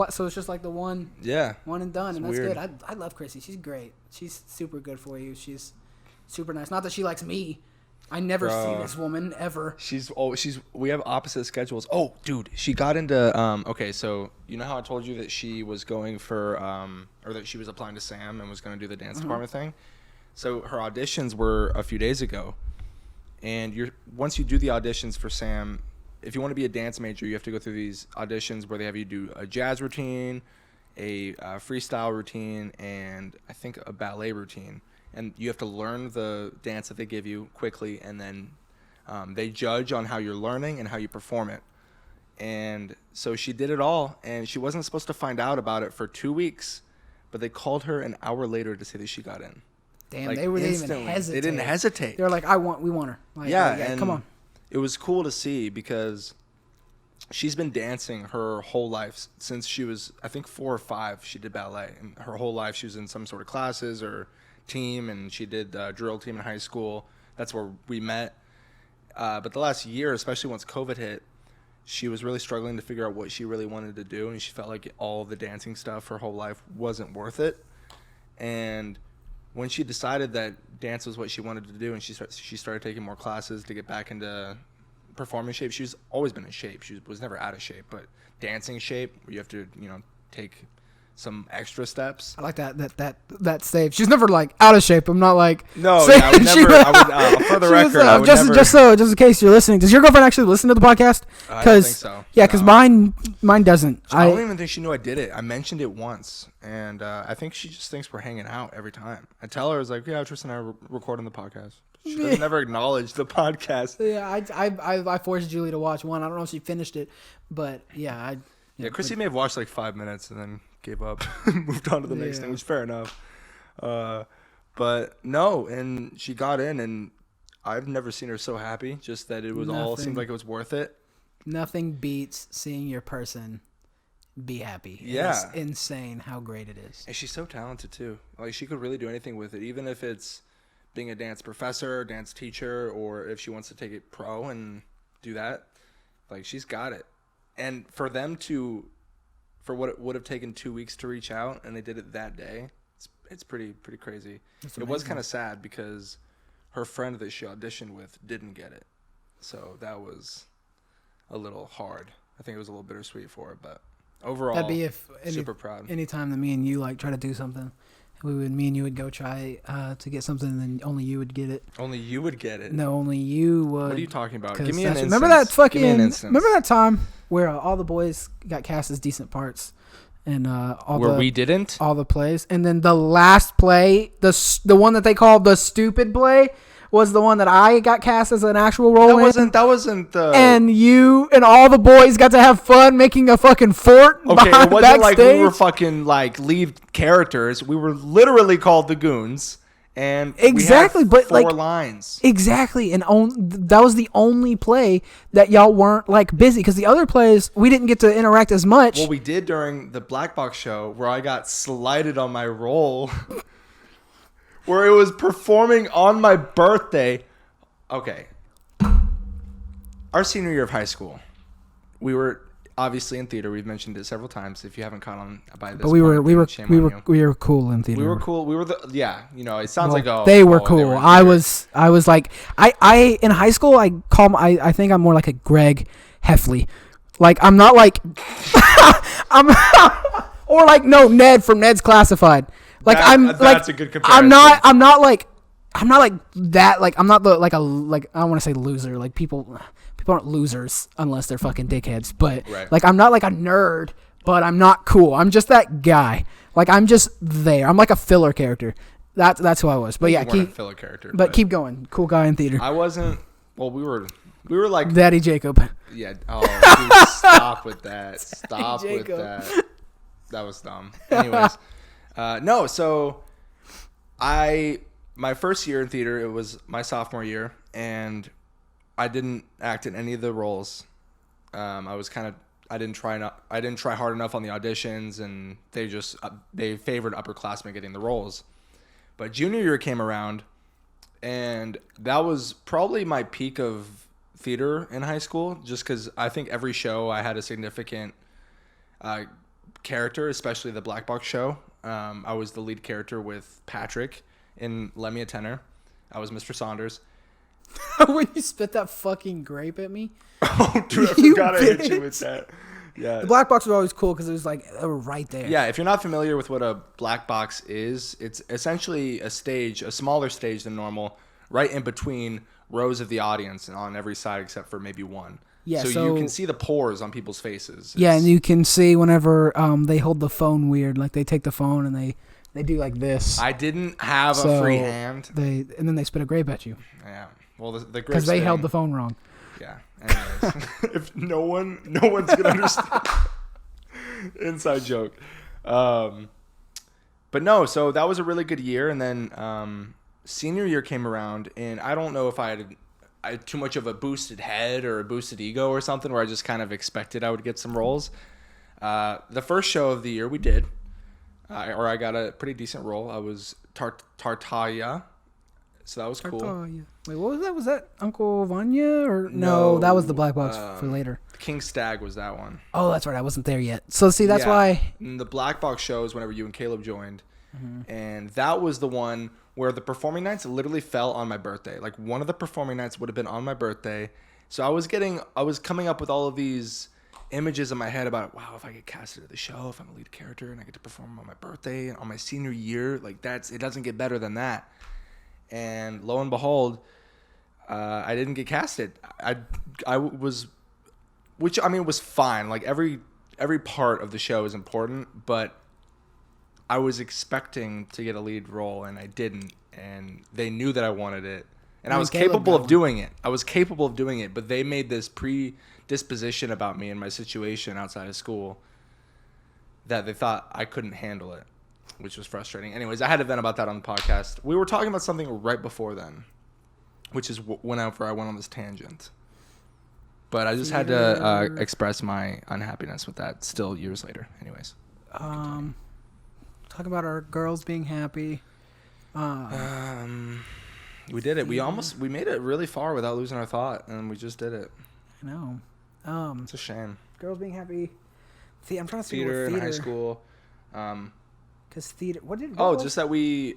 so it's just like the one. Yeah. One and done, and that's weird. good. I love Chrissy. She's great. She's super good for you. She's super nice. Not that she likes me. I never see this woman ever. We have opposite schedules. Oh, dude, she got into okay, so you know how I told you that she was going for or that she was applying to SAM and was going to do the dance department thing? So her auditions were a few days ago. And once you do the auditions for SAM, if you want to be a dance major, you have to go through these auditions where they have you do a jazz routine, a freestyle routine, and I think a ballet routine. And you have to learn the dance that they give you quickly, and then they judge on how you're learning and how you perform it. And so she did it all, and she wasn't supposed to find out about it for 2 weeks, but they called her an hour later to say that she got in. Damn, Like, they didn't even instantly. hesitate. They didn't hesitate. They're like, we want her. Like, Yeah, and come on. it was cool to see because she's been dancing her whole life since she was, I think, 4 or 5. She did ballet, and her whole life she was in some sort of classes or team, and she did drill team in high school. That's where we met. But the last year, especially once COVID hit, she was really struggling to figure out what she really wanted to do, and she felt like all the dancing stuff her whole life wasn't worth it. And when she decided that dance was what she wanted to do, and she started taking more classes to get back into performing shape. She's always been in shape. She was never out of shape, but dancing shape where you have to, take some extra steps. I like that save. She's never like out of shape. I'm not like no. Yeah, I would never. For the record, I would never. Just in case you're listening, does your girlfriend actually listen to the podcast? I don't think so. Yeah, because no. mine doesn't. I don't even think she knew I did it. I mentioned it once, and I think she just thinks we're hanging out every time. I tell her, I was like, yeah, Tristan and I are recording the podcast. She doesn't never acknowledge the podcast. Yeah, I forced Julie to watch one. I don't know if she finished it, but yeah, Chrissy may have watched like 5 minutes and then gave up, moved on to the next thing, which is fair enough. But no, and she got in, and I've never seen her so happy. Just that it was all seemed like it was worth it. Nothing beats seeing your person be happy. Yeah, it's insane how great it is. And she's so talented too. Like she could really do anything with it, even if it's being a dance professor, dance teacher, or if she wants to take it pro and do that. Like she's got it. And for what it would have taken 2 weeks to reach out, and they did it that day, it's pretty crazy. It was kind of sad because her friend that she auditioned with didn't get it, so that was a little hard. I think it was a little bittersweet for her, but overall, that'd be super proud. Anytime that me and you like try to do something, me and you would go try to get something, and then only you would get it. Only you would get it. No, only you would. What are you talking about? Give me an instance. Remember that Remember that time where all the boys got cast as decent parts, and we didn't all the plays, and then the last play, the one that they called the stupid play, was the one that I got cast as an actual role in. That wasn't the... And you and all the boys got to have fun making a fucking fort. Okay, it wasn't like we were fucking like lead characters. We were literally called the Goons. And exactly, we had 4 lines. Exactly, and that was the only play that y'all weren't like busy, because the other plays we didn't get to interact as much. Well, we did during the Black Box show where I got slighted on my role. Where it was performing on my birthday. Okay. Our senior year of high school, we were obviously in theater. We've mentioned it several times. If you haven't caught on by this, but we were cool in theater. We were cool. We were it sounds like they were cool. I was like I in high school I think I'm more like a Greg Heffley. Like I'm not like or like Ned from Ned's Classified. Like that's a good comparison. I'm not like that. Like I'm not I don't want to say loser. Like people aren't losers unless they're fucking dickheads. But like I'm not like a nerd, but I'm not cool. I'm just that guy. Like I'm just there. I'm like a filler character. That's who I was. But yeah, a filler character. But keep going. Cool guy in theater. I wasn't. Well, we were like Daddy Jacob. Yeah. Oh, dude, stop with that. Stop with that. That was dumb. Anyways. No, so my first year in theater, it was my sophomore year, and I didn't act in any of the roles. I didn't try hard enough on the auditions, and they favored upperclassmen getting the roles. But junior year came around, and that was probably my peak of theater in high school, just because I think every show I had a significant character, especially the Black Box show. I was the lead character with Patrick in Lend Me a Tenor. I was Mr. Saunders. When you spit that fucking grape at me. Oh, dude, I forgot I hit you with that. Yeah. The Black Box was always cool because it was like they were right there. Yeah, if you're not familiar with what a Black Box is, it's essentially a smaller stage than normal, right in between rows of the audience and on every side except for maybe one. Yeah, so you can see the pores on people's faces. Yeah, and you can see whenever they hold the phone weird, like they take the phone and they do like this. I didn't have a free hand. And then they spit a grape at you. Yeah, well, the grape because they held the phone wrong. Yeah. Anyways, if no one's gonna understand. Inside joke. But no, so that was a really good year, and then senior year came around, and I don't know if I had too much of a boosted head or a boosted ego or something, where I just kind of expected I would get some roles. The first show of the year we did, I got a pretty decent role. I was Tartaglia, so that was cool. Tartaglia. Wait, what was that? Was that Uncle Vanya or no? That was the black box for later. King Stag was that one. Oh, that's right. I wasn't there yet. So see, that's why. And the black box shows whenever you and Caleb joined, and that was the one where the performing nights literally fell on my birthday. Like one of the performing nights would have been on my birthday, so I was coming up with all of these images in my head about, wow, if I get casted at the show, if I'm a lead character and I get to perform on my birthday and on my senior year, like it doesn't get better than that. And lo and behold, I didn't get casted. I was, which I mean was fine. Like every part of the show is important, but I was expecting to get a lead role and I didn't, and they knew that I wanted it. And I was capable of doing it. But they made this predisposition about me and my situation outside of school that they thought I couldn't handle it, which was frustrating. Anyways, I had to vent about that on the podcast. We were talking about something right before then, which is whenever I went on this tangent. But I just had to express my unhappiness with that still years later. Anyways. Talk about our girls being happy. We did it. We made it really far without losing our thought, and we just did it. I know. It's a shame. Girls being happy. I'm trying to see theater what theater. In high school. Because theater. What did? Just that we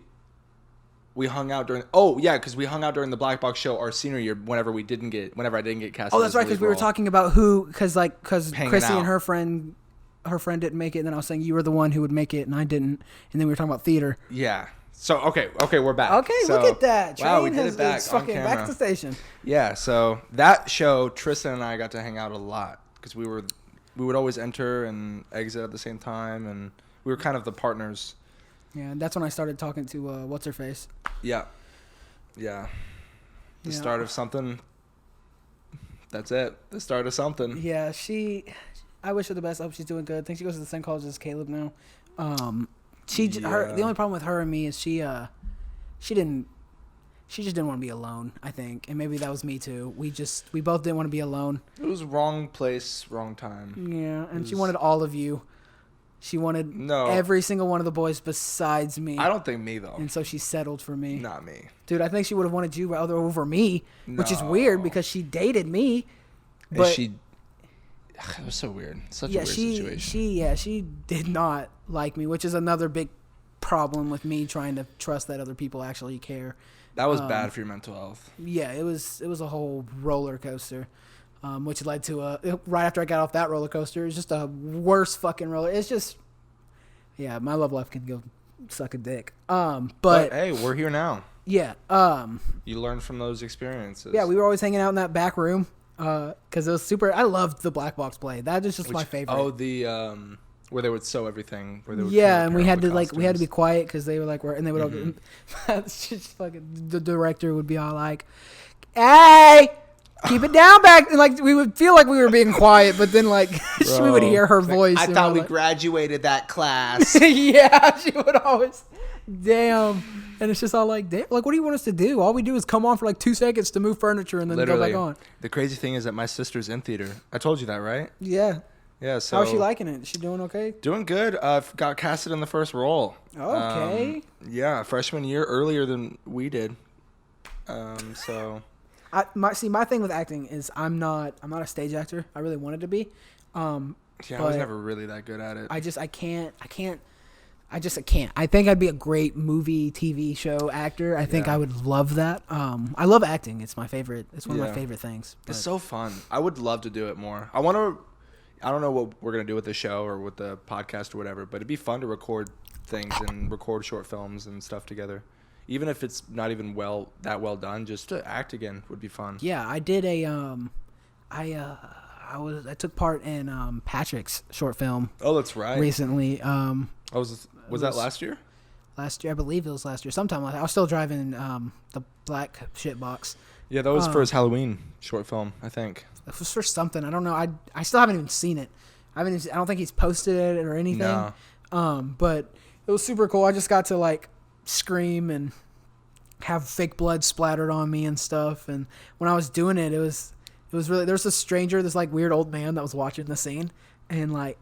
hung out during. Oh yeah, because we hung out during the Black Box show our senior year. Whenever I didn't get cast. Oh, that's right. Because we were talking about who. Because Chrissy out. And her friend didn't make it, and then I was saying you were the one who would make it, and I didn't. And then we were talking about theater. Yeah. So okay, we're back. Okay, so, look at that. Wow, we did it back on fucking camera. back to the station. Yeah, so that show, Tristan and I got to hang out a lot because we would always enter and exit at the same time, and we were kind of the partners. Yeah, that's when I started talking to what's her face. Yeah. The start of something. That's it. The start of something. Yeah, I wish her the best. I hope she's doing good. I think she goes to the same college as Caleb now. The only problem with her and me is she just didn't want to be alone, I think. And maybe that was me too. We both didn't want to be alone. It was wrong place, wrong time. Yeah, and she wanted all of you. She wanted every single one of the boys besides me. I don't think me though. And so she settled for me. Not me. Dude, I think she would have wanted you over me, which is weird because she dated me. But it was so weird. Such a weird situation. She did not like me, which is another big problem with me trying to trust that other people actually care. That was bad for your mental health. Yeah, it was a whole roller coaster, which led to right after I got off that roller coaster, it was just a worse fucking roller. It's just, yeah, my love life can go suck a dick. But hey, we're here now. Yeah. You learn from those experiences. Yeah, we were always hanging out in that back room. Because it was super. I loved the black box play. That is just my favorite. Oh, the where they would sew everything. Where they would and we had to be quiet because they were like, and they would all. Just fucking the director would be all like, "Hey, keep it down back." And like we would feel like we were being quiet, but then like we would hear her voice. I thought we graduated that class. Yeah, she would always. Damn. And it's just all like, damn, like, what do you want us to do? All we do is come on for like 2 seconds to move furniture and then go back on. The crazy thing is that my sister's in theater. I told you that, right? Yeah. Yeah. So how's she liking it? Is she doing okay? Doing good. Got casted in the first role. Okay. Yeah, freshman year, earlier than we did. So. My thing with acting is I'm not a stage actor. I really wanted to be. I was never really that good at it. I can't. I think I'd be a great movie, TV show actor. I think I would love that. I love acting. It's my favorite. It's one of my favorite things. It's so fun. I would love to do it more. I don't know what we're going to do with the show or with the podcast or whatever, but it'd be fun to record things and record short films and stuff together. Even if it's not even that well done, just to act again would be fun. Yeah, I did I took part in Patrick's short film. Oh, that's right. Recently. Was that last year? Last year, I believe it was last year. Sometime last year. I was still driving the black shit box. Yeah, that was for his Halloween short film, I think. It was for something. I don't know. I still haven't even seen it. I don't think he's posted it or anything. No. But it was super cool. I just got to like scream and have fake blood splattered on me and stuff. And when I was doing it, it was really, there's a stranger, this like weird old man that was watching the scene. And like,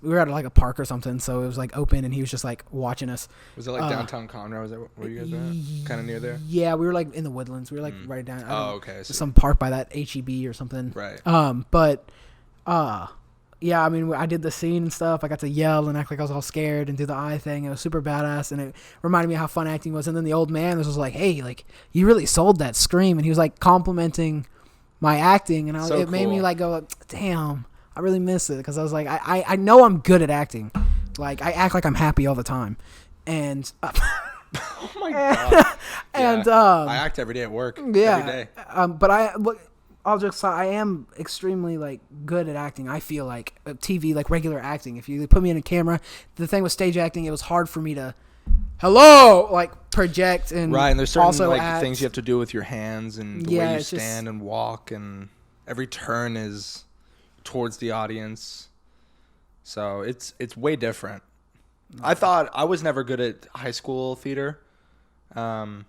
we were at like a park or something. So it was like open and he was just like watching us. Was it like downtown Conroe? Was that where you guys were at? Kind of near there? Yeah, we were like in the woodlands. We were like right down. Okay. Some park by that HEB or something. Right. Yeah, I mean, I did the scene and stuff. I got to yell and act like I was all scared and do the eye thing. It was super badass, and it reminded me of how fun acting was. And then the old man was like, "Hey, like, you really sold that scream," and he was like complimenting my acting, and it made me like go, "Damn, I really miss it," because I was like, I know I'm good at acting, like I act like I'm happy all the time, and oh my god, and I act every day at work. Every day. But I am extremely like good at acting. I feel like TV, like regular acting. If you put me in a camera, the thing with stage acting, it was hard for me to, project and right. And there's certain also things you have to do with your hands and the way you stand and walk, and every turn is towards the audience. So it's way different. I thought I was never good at high school theater. I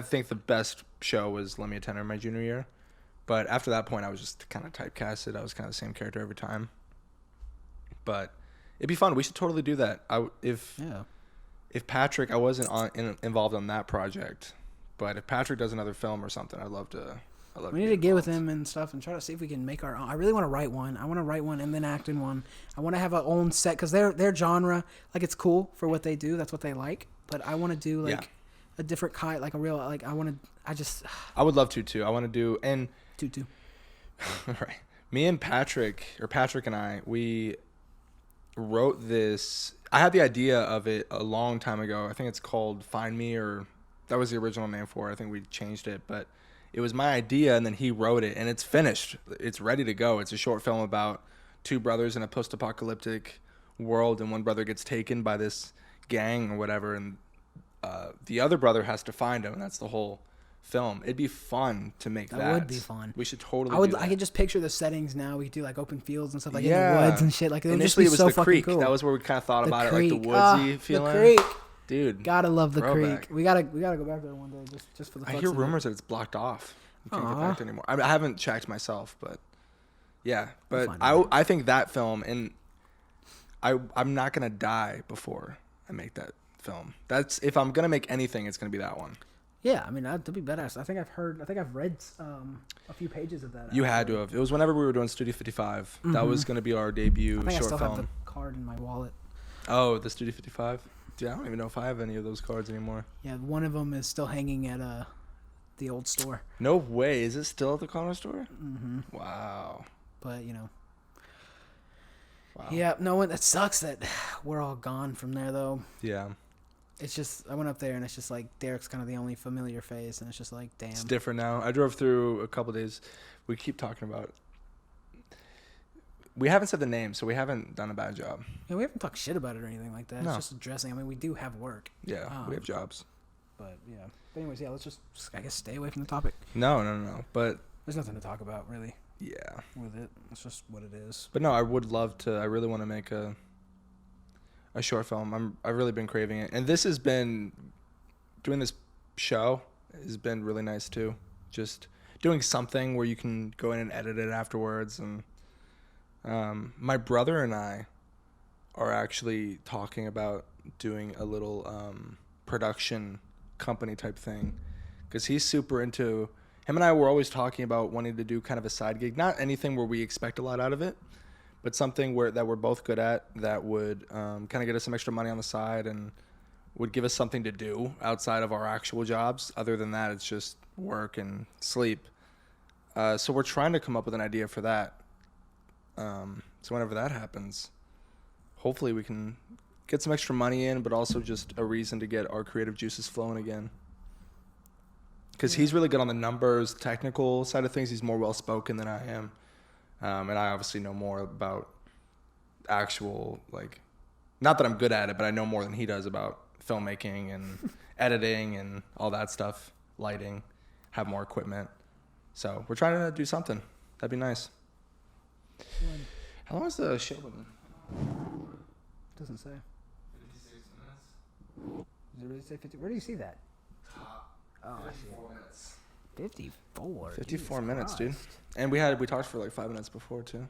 think the best show was Let Me Attend Her my junior year. But after that point, I was just kind of typecasted. I was kind of the same character every time. But it'd be fun. We should totally do that. If Patrick, I wasn't involved on that project, but if Patrick does another film or something, I'd love to. We need to get with him and stuff and try to see if we can make our own. I really want to write one. I want to write one and then act in one. I want to have our own set because their genre, like, it's cool for what they do. That's what they like. But I want to do a different kind, like a real, like I would love to too. I want to do and. Tutu. Right. Me and Patrick and I, we wrote this. I had the idea of it a long time ago. I think it's called Find Me, or that was the original name for it. I think we changed it, but it was my idea, and then he wrote it, and it's finished. It's ready to go. It's a short film about two brothers in a post-apocalyptic world, and one brother gets taken by this gang or whatever, and the other brother has to find him, and that's the whole film. It'd be fun to make that. That would be fun. We should totally do that. I could just picture the settings now. We could do like open fields and stuff, like in the woods and shit. Like initially, it was so the creek. Cool. That was where we kind of thought about it, like the woodsy feeling. The creek, dude. Gotta love the creek. We gotta go back there one day just for the. I hear rumors that it's blocked off. You can't get back there anymore. I haven't checked myself, but yeah. But I think that film, and I'm not gonna die before I make that film. That's if I'm gonna make anything, it's gonna be that one. Yeah, I mean, that'd be badass. I think I've read a few pages of that. You had to have. It was whenever we were doing Studio 55. Mm-hmm. That was going to be our debut short film. I still have the card in my wallet. Oh, the Studio 55? Dude, I don't even know if I have any of those cards anymore. Yeah, one of them is still hanging at the old store. No way. Is it still at the corner store? Mm-hmm. Wow. But, you know. Wow. Yeah, no, that sucks that we're all gone from there, though. Yeah. It's just, I went up there and it's just like Derek's kind of the only familiar face, and it's just like, damn. It's different now. I drove through a couple days. We keep talking about it. We haven't said the name, so we haven't done a bad job. Yeah, we haven't talked shit about it or anything like that. No. It's just addressing. I mean, we do have work. Yeah, we have jobs. But, yeah. But anyways, yeah, let's just, I guess, stay away from the topic. No. But there's nothing to talk about, really. Yeah. With it. It's just what it is. But no, I would love to. I really want to make a short film. I've really been craving it, and this has been doing this show has been really nice too. Just doing something where you can go in and edit it afterwards. And my brother and I are actually talking about doing a little production company type thing, because he's super into. Him and I were always talking about wanting to do kind of a side gig, not anything where we expect a lot out of it, but something that we're both good at that would kind of get us some extra money on the side and would give us something to do outside of our actual jobs. Other than that, it's just work and sleep. So we're trying to come up with an idea for that. So whenever that happens, hopefully we can get some extra money in, but also just a reason to get our creative juices flowing again. Because he's really good on the numbers, technical side of things. He's more well-spoken than I am. And I obviously know more about actual, like, not that I'm good at it, but I know more than he does about filmmaking and editing and all that stuff, lighting, have more equipment. So we're trying to do something. That'd be nice. How long has the show been? Doesn't say. 56 minutes. Does it really say 50? Where do you see that? Oh, 54. 54 Jesus minutes, dude. Christ. And we talked for like 5 minutes before too.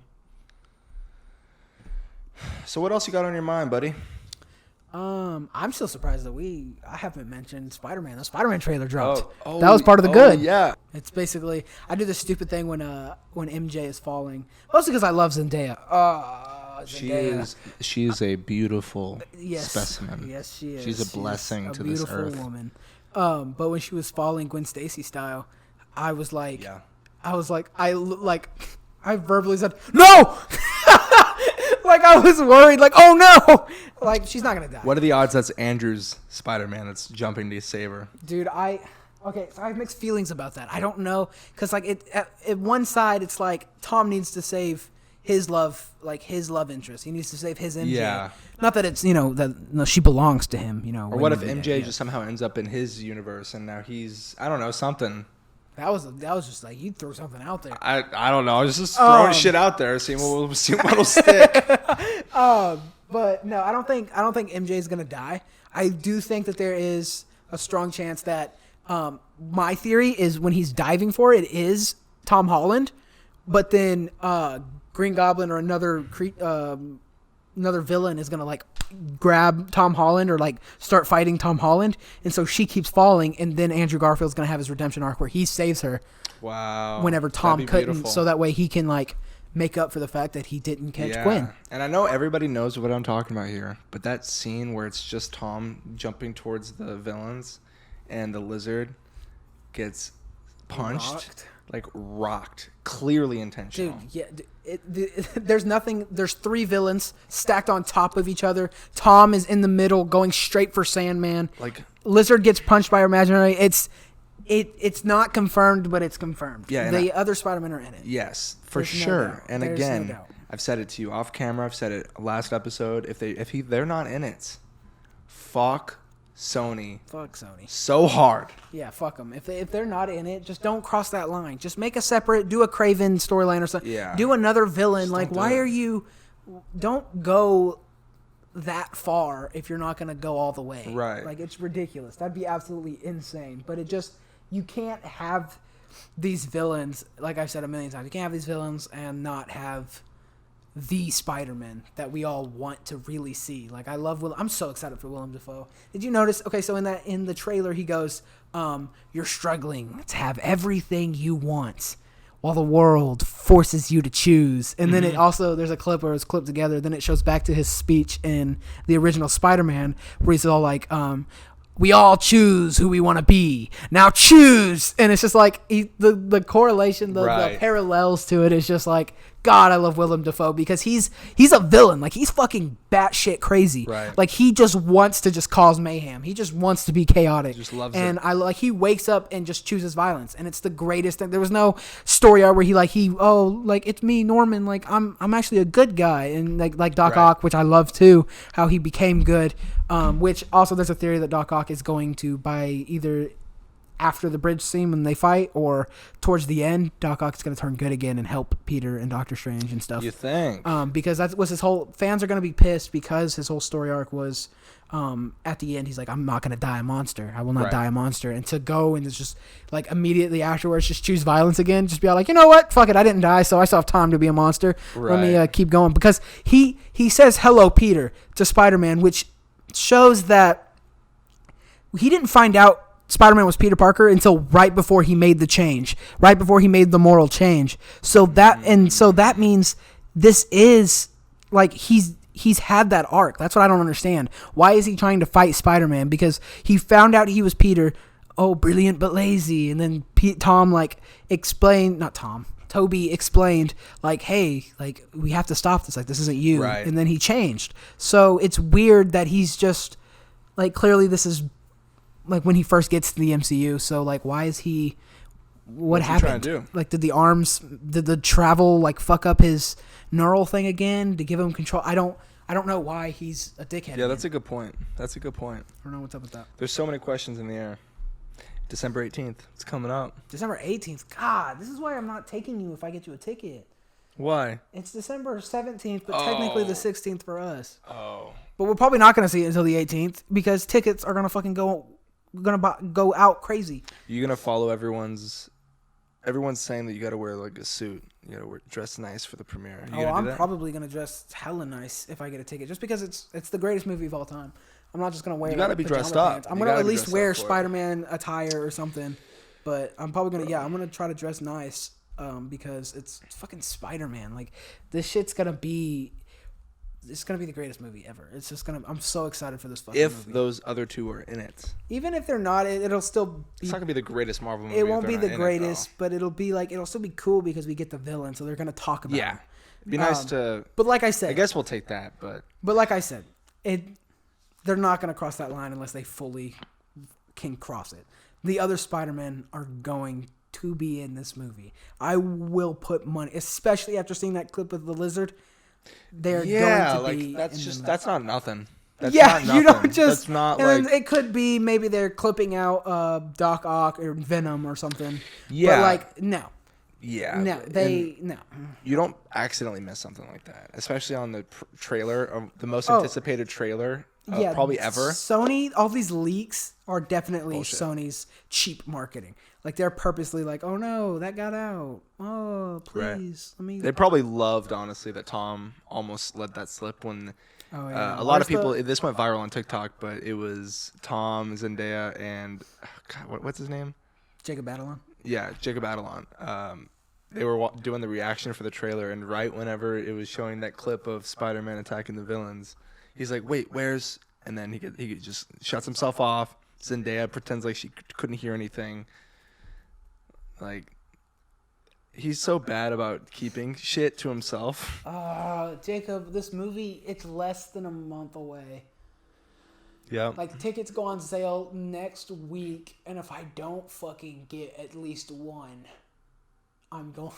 So what else you got on your mind, buddy? I'm still surprised that I haven't mentioned Spider-Man. The Spider-Man trailer dropped. Oh, that was part of the good. Yeah. It's basically I do this stupid thing when MJ is falling, mostly because I love Zendaya. Zendaya. She is a beautiful Yes. specimen. Yes, she is. She's a blessing to this earth. Beautiful woman. But when she was falling Gwen Stacy style, I was like, I verbally said no. Like I was worried, like, oh no, like she's not gonna die. What are the odds that's Andrew's Spider-Man that's jumping to save her? Dude, so I have mixed feelings about that. I don't know, cause like at one side it's like Tom needs to save his love interest. He needs to save his MJ. Yeah. Not that it's she belongs to him. Or what if MJ just somehow ends up in his universe and now he's something. That was just like you threw something out there. I don't know. I was just throwing shit out there, seeing what'll stick. But no, I don't think MJ is gonna die. I do think that there is a strong chance that my theory is when he's diving for it is Tom Holland, but then Green Goblin or another villain is gonna like grab Tom Holland or like start fighting Tom Holland, and so she keeps falling, and then Andrew Garfield's gonna have his redemption arc where he saves her. Wow. Whenever Tom couldn't, so that way he can like make up for the fact that he didn't catch Gwen. And I know everybody knows what I'm talking about here, but that scene where it's just Tom jumping towards the villains, and the lizard gets punched. Rocked, clearly intentional. Dude, yeah. There's nothing. There's 3 villains stacked on top of each other. Tom is in the middle, going straight for Sandman. Lizard gets punched by imaginary. It's not confirmed, but it's confirmed. Yeah, the other Spider-Men are in it. Yes, for sure. And again, I've said it to you off camera. I've said it last episode. If they're not in it, fuck Sony. Fuck Sony. So hard. Yeah, fuck them. If they're not in it, just don't cross that line. Just make a separate, do a Kraven storyline or something. Yeah. Do another villain. Don't go that far if you're not going to go all the way. Right. Like, it's ridiculous. That'd be absolutely insane. But you can't have these villains, like I've said a million times, you can't have these villains and not have the Spider-Man that we all want to really see. Like, I love I'm so excited for Willem Dafoe. Did you notice? Okay, so in the trailer he goes, "You're struggling to have everything you want, while the world forces you to choose." And then it also there's a clip where it's clipped together. Then it shows back to his speech in the original Spider-Man, where he's all like, "We all choose who we want to be. Now choose." And it's just like the correlation, the parallels to it is just like, God, I love Willem Dafoe because he's a villain. Like, he's fucking batshit crazy. Right. Like, he just wants to just cause mayhem. He just wants to be chaotic. He just loves it. He wakes up and just chooses violence, and it's the greatest thing. There was no story arc where it's me, Norman. Like, I'm actually a good guy, and like Doc Ock, which I love too, how he became good. Which also there's a theory that Doc Ock is going to, by either after the bridge scene when they fight or towards the end, Doc Ock is going to turn good again and help Peter and Doctor Strange and stuff. You think? Because that was his whole... Fans are going to be pissed because his whole story arc was at the end, he's like, I'm not going to die a monster. I will not die a monster. And to go and it's just like immediately afterwards just choose violence again. Just be like, you know what? Fuck it. I didn't die, so I still have time to be a monster. Let me keep going. Because he says, "Hello, Peter," to Spider-Man, which shows that he didn't find out Spider-Man was Peter Parker until right before he made the change, right before he made the moral change. So that means this is like he's had that arc. That's what I don't understand. Why is he trying to fight Spider-Man? Because he found out he was Peter. Oh, brilliant but lazy. And then Toby explained, like, hey, like, we have to stop this. Like, this isn't you. Right. And then he changed. So it's weird that he's just like, clearly this is like when he first gets to the MCU. So like, why is he? What's happened? He trying to do? Like, did the travel like fuck up his neural thing again to give him control? I don't know why he's a dickhead. Yeah, that's a good point. I don't know what's up with that. There's so many questions in the air. December 18th. It's coming up. December 18th. God, this is why I'm not taking you if I get you a ticket. Why? It's December 17th, but technically the 16th for us. Oh. But we're probably not going to see it until the 18th because tickets are going to fucking go gonna go out crazy. You gonna follow everyone's saying that you gotta wear like a suit. You gotta dress nice for the premiere. I'm probably gonna dress hella nice if I get a ticket, just because it's the greatest movie of all time. I'm not just gonna wear. You gotta be dressed up. Pants. I'm gonna at least wear Spider-Man attire or something. But I'm probably gonna I'm gonna try to dress nice because it's fucking Spider-Man. Like this shit's gonna be. It's gonna be the greatest movie ever. It's just gonna. I'm so excited for this fucking movie. If those other two are in it, even if they're not, it'll still be. It's not gonna be the greatest Marvel movie. It won't be the greatest, but it'll still be cool because we get the villain, so they're gonna talk about. Yeah, him. It'd be nice to. But like I said, I guess we'll take that. But like I said, they're not gonna cross that line unless they fully can cross it. The other Spider-Men are going to be in this movie. I will put money, especially after seeing that clip of the lizard. They're going to be. That's not nothing. That's yeah, not nothing. You don't just. That's not and it could be maybe they're clipping out Doc Ock or Venom or something. Yeah. But like no. Yeah. No, no. You don't accidentally miss something like that, especially on the trailer, the most anticipated trailer probably ever. Sony, all these leaks are definitely Sony's cheap marketing. Like they're purposely like, oh no, that got out. Oh please, let me. They probably loved honestly that Tom almost let that slip when. Oh, yeah. A lot of people. This went viral on TikTok, but it was Tom, Zendaya, and what's his name? Jacob Batalon. Yeah, Jacob Batalon. They were doing the reaction for the trailer, and right whenever it was showing that clip of Spider-Man attacking the villains, he's like, "Wait, where's?" And then he just shuts himself off. Zendaya pretends like she couldn't hear anything. Like, he's so bad about keeping shit to himself. Jacob, this movie, it's less than a month away. Yeah. Like, tickets go on sale next week, and if I don't fucking get at least one, I'm gonna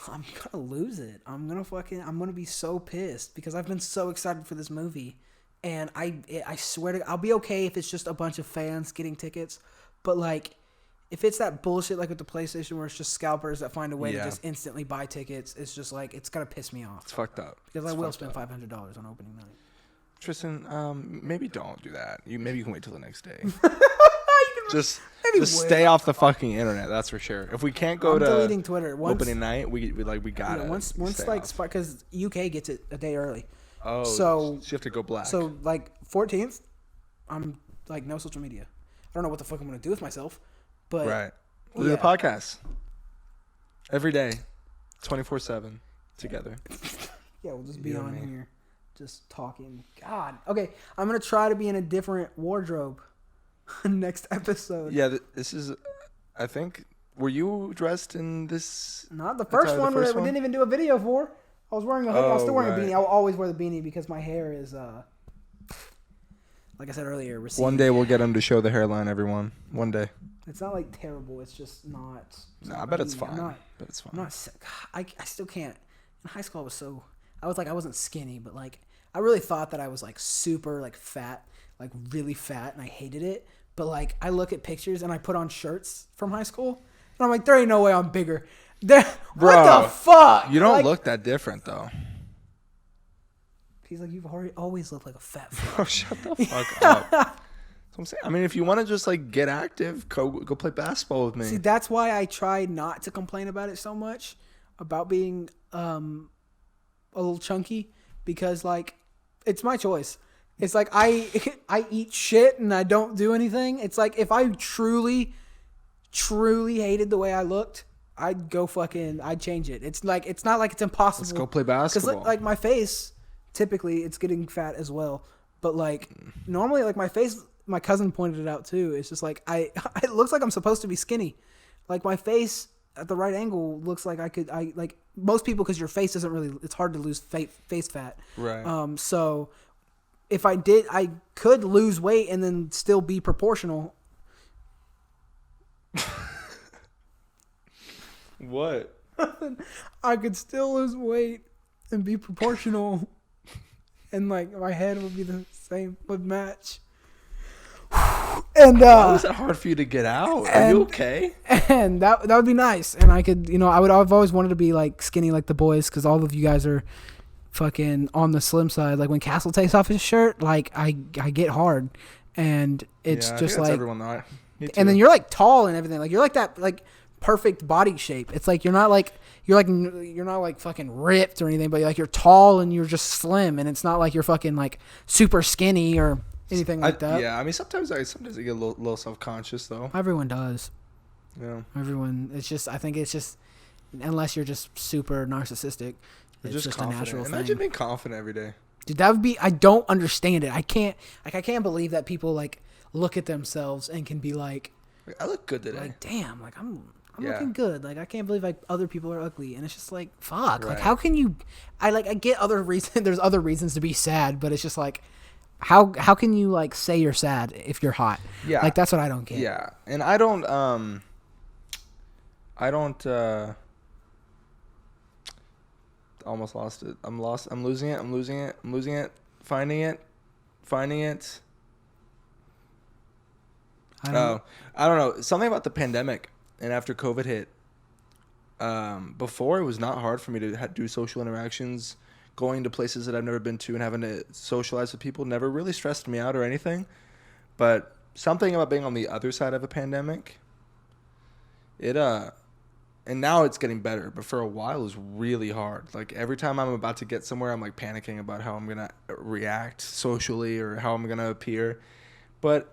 lose it. I'm gonna be so pissed because I've been so excited for this movie, and I swear to God, I'll be okay if it's just a bunch of fans getting tickets, but like, if it's that bullshit like with the PlayStation where it's just scalpers that find a way to just instantly buy tickets, it's just like, it's gonna piss me off. It's fucked up. Because I will spend $500 on opening night. Tristan, maybe don't do that. Maybe you can wait till the next day. Just stay off the fucking internet. That's for sure. If we can't go to deleting Twitter. Opening night, we got it. Once like because UK gets it a day early. Oh, so you have to go black. So like 14th, I'm like no social media. I don't know what the fuck I'm gonna do with myself, but right. We'll do the podcast every day, 24/7 together. Yeah, we'll just be on here, just talking. God. Okay, I'm gonna try to be in a different wardrobe. Next episode. Yeah, this is. I think. Were you dressed in this? Not the first one. We didn't even do a video for. I was wearing a hoodie. I was still wearing a beanie. I'll always wear the beanie because my hair is, like I said earlier, receding. One day we'll get him to show the hairline, everyone. One day. It's not like terrible. It's just not. I bet it's fine. I'm not. I still can't. In high school, I wasn't skinny, but like I really thought that I was like super like fat, like really fat, and I hated it. But like I look at pictures and I put on shirts from high school, and I'm like, there ain't no way I'm bigger. What the fuck? You don't look that different though. He's like, you've always looked like a fat fuck. Bro, shut the fuck up. That's what I'm saying. I mean, if you want to just like get active, go play basketball with me. See, that's why I try not to complain about it so much, about being a little chunky, because like it's my choice. It's like I eat shit and I don't do anything. It's like if I truly hated the way I looked, I'd change it. It's like it's not like it's impossible. Let's go play basketball. Because like my face, typically it's getting fat as well. But like normally, like my face, my cousin pointed it out too. It's just like it looks like I'm supposed to be skinny. Like my face at the right angle looks like I like most people, because your face isn't really. It's hard to lose face fat. Right. So. If I did, I could lose weight and then still be proportional. What? I could still lose weight and be proportional, and like my head would be the same, would match. And why was that hard for you to get out? Are you okay? And that would be nice, and I could, I've always wanted to be like skinny like the boys, because all of you guys are fucking on the slim side. Like when Castle takes off his shirt, like I get hard, and it's just like everyone though. Me too. And then you're like tall and everything. Like you're like that like perfect body shape. It's like you're not like fucking ripped or anything, but like you're tall and you're just slim, and it's not like you're fucking like super skinny or anything like that. Yeah, I mean sometimes I get a little self-conscious though. Everyone does. Yeah. Everyone. It's just I think it's just unless you're just super narcissistic, it's just a natural thing. Imagine being confident every day. Dude, that would be. I don't understand it. I can't believe that people like look at themselves and can be like, I look good today. like damn, like I'm Yeah. looking good. Like I can't believe like other people are ugly, and it's just like fuck. Like Right. how can you? I get other reasons. There's other reasons to be sad, but it's just like how can you like say you're sad if you're hot? Yeah. Like that's what I don't get. Yeah, and I don't. Almost lost it. I'm lost. I'm losing it. Finding it. I don't, I don't know. Something about the pandemic and after COVID hit. Before it was not hard for me to do social interactions, going to places that I've never been to and having to socialize with people never really stressed me out or anything. But something about being on the other side of a pandemic, and now it's getting better, but for a while it was really hard. Like every time I'm about to get somewhere, I'm like panicking about how I'm gonna react socially or how I'm gonna appear. But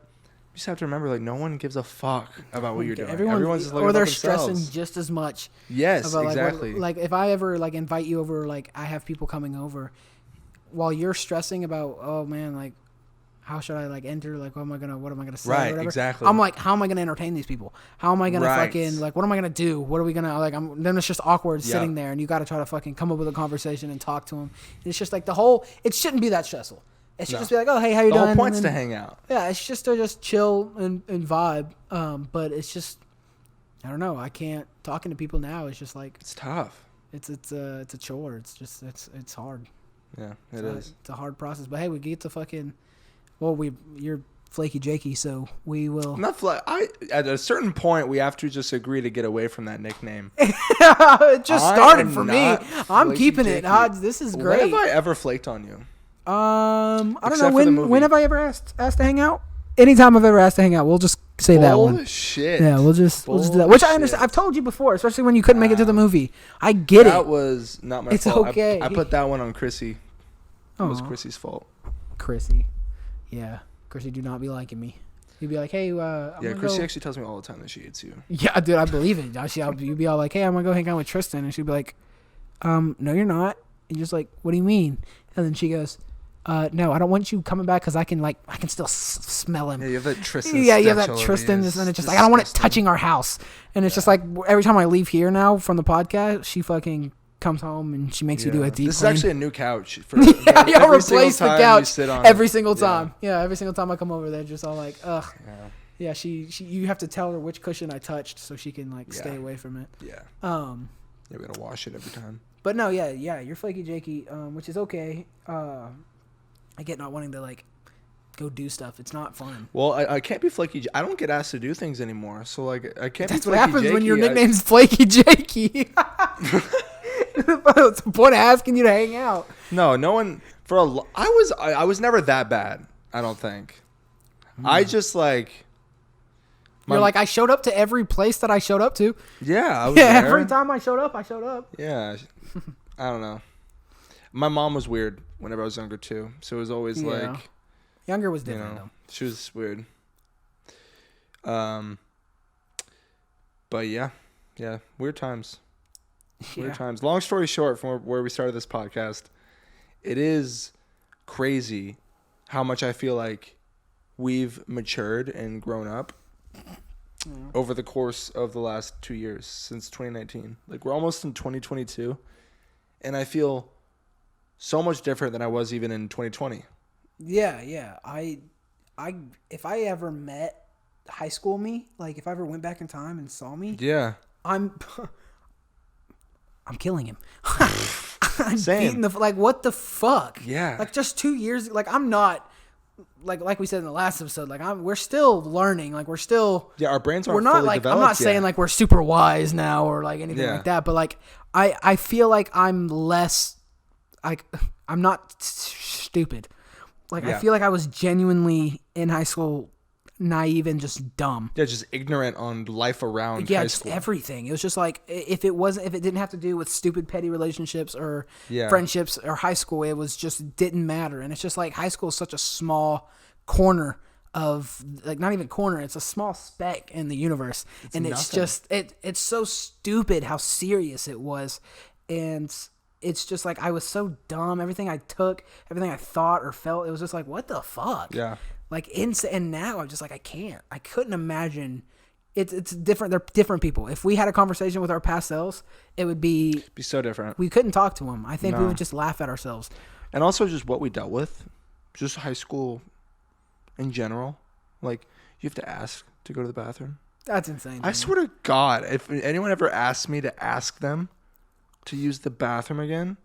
you just have to remember, like no one gives a fuck about what you're doing. Everyone's just looking or they're about themselves. stressing just as much. Yes, about, exactly. Like if I ever like invite you over, like I have people coming over, while you're stressing about, oh man, like how should I like enter? Like what am I gonna say? Right, or whatever. exactly. I'm like, how am I gonna entertain these people? How am I gonna Right. fucking like? What am I gonna do? What are we gonna like? Then it's just awkward Yep. sitting there, and you got to try to fucking come up with a conversation and talk to them. And it's just like the whole. It shouldn't be that stressful. It should No. just be like, oh hey, how you The doing? whole point's And to then- hang out. Yeah, it's just to just chill and vibe. But it's just, I don't know. I can't talking to people now. It's just like It's tough. it's a chore. It's just it's hard. Yeah, it is. It's a hard process. But hey, we get to fucking. Well, you're flaky Jakey, so we will. At a certain point, we have to just agree to get away from that nickname. It just I started am for me. not I'm flaky keeping it. Jakey. This is When great. have I ever flaked on you? I don't Except know for the when. movie. When have I ever asked to hang out? Anytime I've ever asked to hang out, we'll just say that one. Bullshit. Yeah, we'll just do that. Which I understand. I've told you before, especially when you couldn't make it to the movie. I get That it. was not my It's fault. okay. I put that one on Chrissy. It was Aw. Chrissy's fault. Chrissy. Yeah. Chrissy do not be liking me. You'd be like, hey, I'm Yeah, gonna Chrissy go. actually tells me all the time that she hates you. Yeah, dude, I believe it. You'd be all like, hey, I'm gonna go hang out with Tristan, and she'd be like, no, you're not. And you're just like, what do you mean? And then she goes, no, I don't want you coming back because I can still smell him. Yeah, you have that Tristan. Yeah, you have stench that all over Tristan, you. and it's just like I don't want it disgusting. touching our house. And it's just like every time I leave here now from the podcast, she fucking comes home and she makes you do a deep This is clean. actually a new couch. For yeah, you'll every single replace the time you couch sit on every it. single Yeah. time. Yeah, every single time I come over, they're just all like, ugh. Yeah. Yeah, she you have to tell her which cushion I touched so she can like stay Yeah. away from it. Yeah. Yeah, We gotta wash it every time. but no, yeah, you're flaky Jakey, which is okay. I get not wanting to like go do stuff. It's not fun. Well, I can't be flaky. I don't get asked to do things anymore. So like I can't. That's be what flaky happens when Jakey. your nickname's Flaky Jakey. What's the point of asking you to hang out? No one for a. I was never that bad. I don't think. I just like. You're like, I showed up to every place that I showed up to. Yeah, I was Yeah, there. every time I showed up, I showed up. Yeah, I don't know. My mom was weird whenever I was younger too, so it was always Yeah. like, Younger was you different know, she was weird. But yeah, weird times. though. Weird times. Long story short, from where we started this podcast, it is crazy how much I feel like we've matured and grown up over the course of the last 2 years since 2019. Like we're almost in 2022, and I feel so much different than I was even in 2020. Yeah. I if I ever met high school me, like if I ever went back in time and saw me, Yeah. I'm killing him. I'm Same. beating like what the fuck? Yeah. Like just 2 years. Like I'm not like we said in the last episode. Like we're still learning. Like we're still. Yeah, our brains aren't We're not fully like I'm developed not saying yet. like we're super wise now or like anything Yeah. like that. But like I feel like I'm less. Like I'm not stupid. Like I Yeah. feel like I was genuinely in high school naive and just dumb. Yeah, just ignorant on life around high just school. everything. It was just like if it didn't have to do with stupid petty relationships or Yeah. friendships or high school, it was just didn't matter. And it's just like high school is such a small corner of like not even corner. It's a small speck in the universe, and it's nothing. just it's so stupid how serious it was, and it's just like I was so dumb. Everything I took, everything I thought or felt, it was just like what the fuck. Yeah. Like and now I'm just like I couldn't imagine. It's different. They're different people. If we had a conversation with our past selves, it would be so different. we couldn't talk to them. I think we No. would just laugh at ourselves. And also just what we dealt with, just high school in general. Like, you have to ask to go to the bathroom. That's insane. I swear to God, if anyone ever asks me to ask them to use the bathroom again,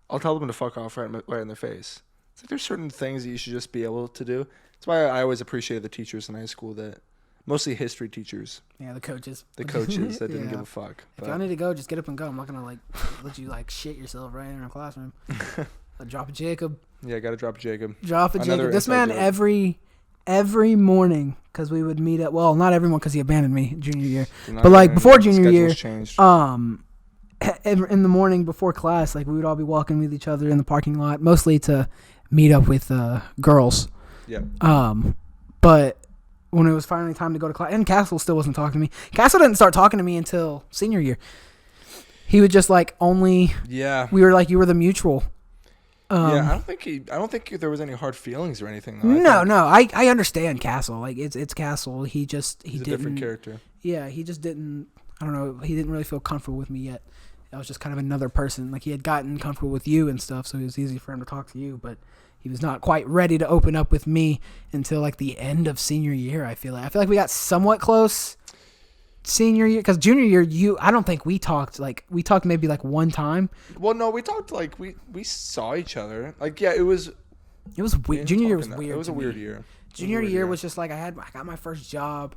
I'll tell them to fuck off right in their face. It's like there's certain things that you should just be able to do. That's why I always appreciated the teachers in high school that, mostly history teachers, Yeah, the coaches. the coaches that didn't Yeah. give a fuck. If y'all need to go, just get up and go. I'm not gonna like let you like shit yourself right in our classroom. Drop a Jacob. Yeah, got to drop Jacob. Drop a Another Jacob. This inside man joke. every morning because we would meet up. Well, not every morning because he abandoned me junior year. Do not But like get before in. junior year, Schedules changed. in the morning before class, like we would all be walking with each other in the parking lot, mostly to meet up with girls. Yeah. But when it was finally time to go to class, and Castle still wasn't talking to me. Castle didn't start talking to me until senior year. He would just like only. Yeah. We were like you were the mutual. Yeah, I don't think there was any hard feelings or anything. Though. No. I understand Castle. Like it's Castle. He He's a didn't. different character. Yeah, he just didn't. I don't know. He didn't really feel comfortable with me yet. I was just kind of another person. Like he had gotten comfortable with you and stuff, so it was easy for him to talk to you. But he was not quite ready to open up with me until like the end of senior year. I feel like we got somewhat close senior year because junior year, I don't think we talked. Like we talked maybe like one time. Well, no, we talked like we saw each other. Like yeah, it was. It was weird. Junior year was weird. It was to a weird me. year. Junior year was just like I got my first job.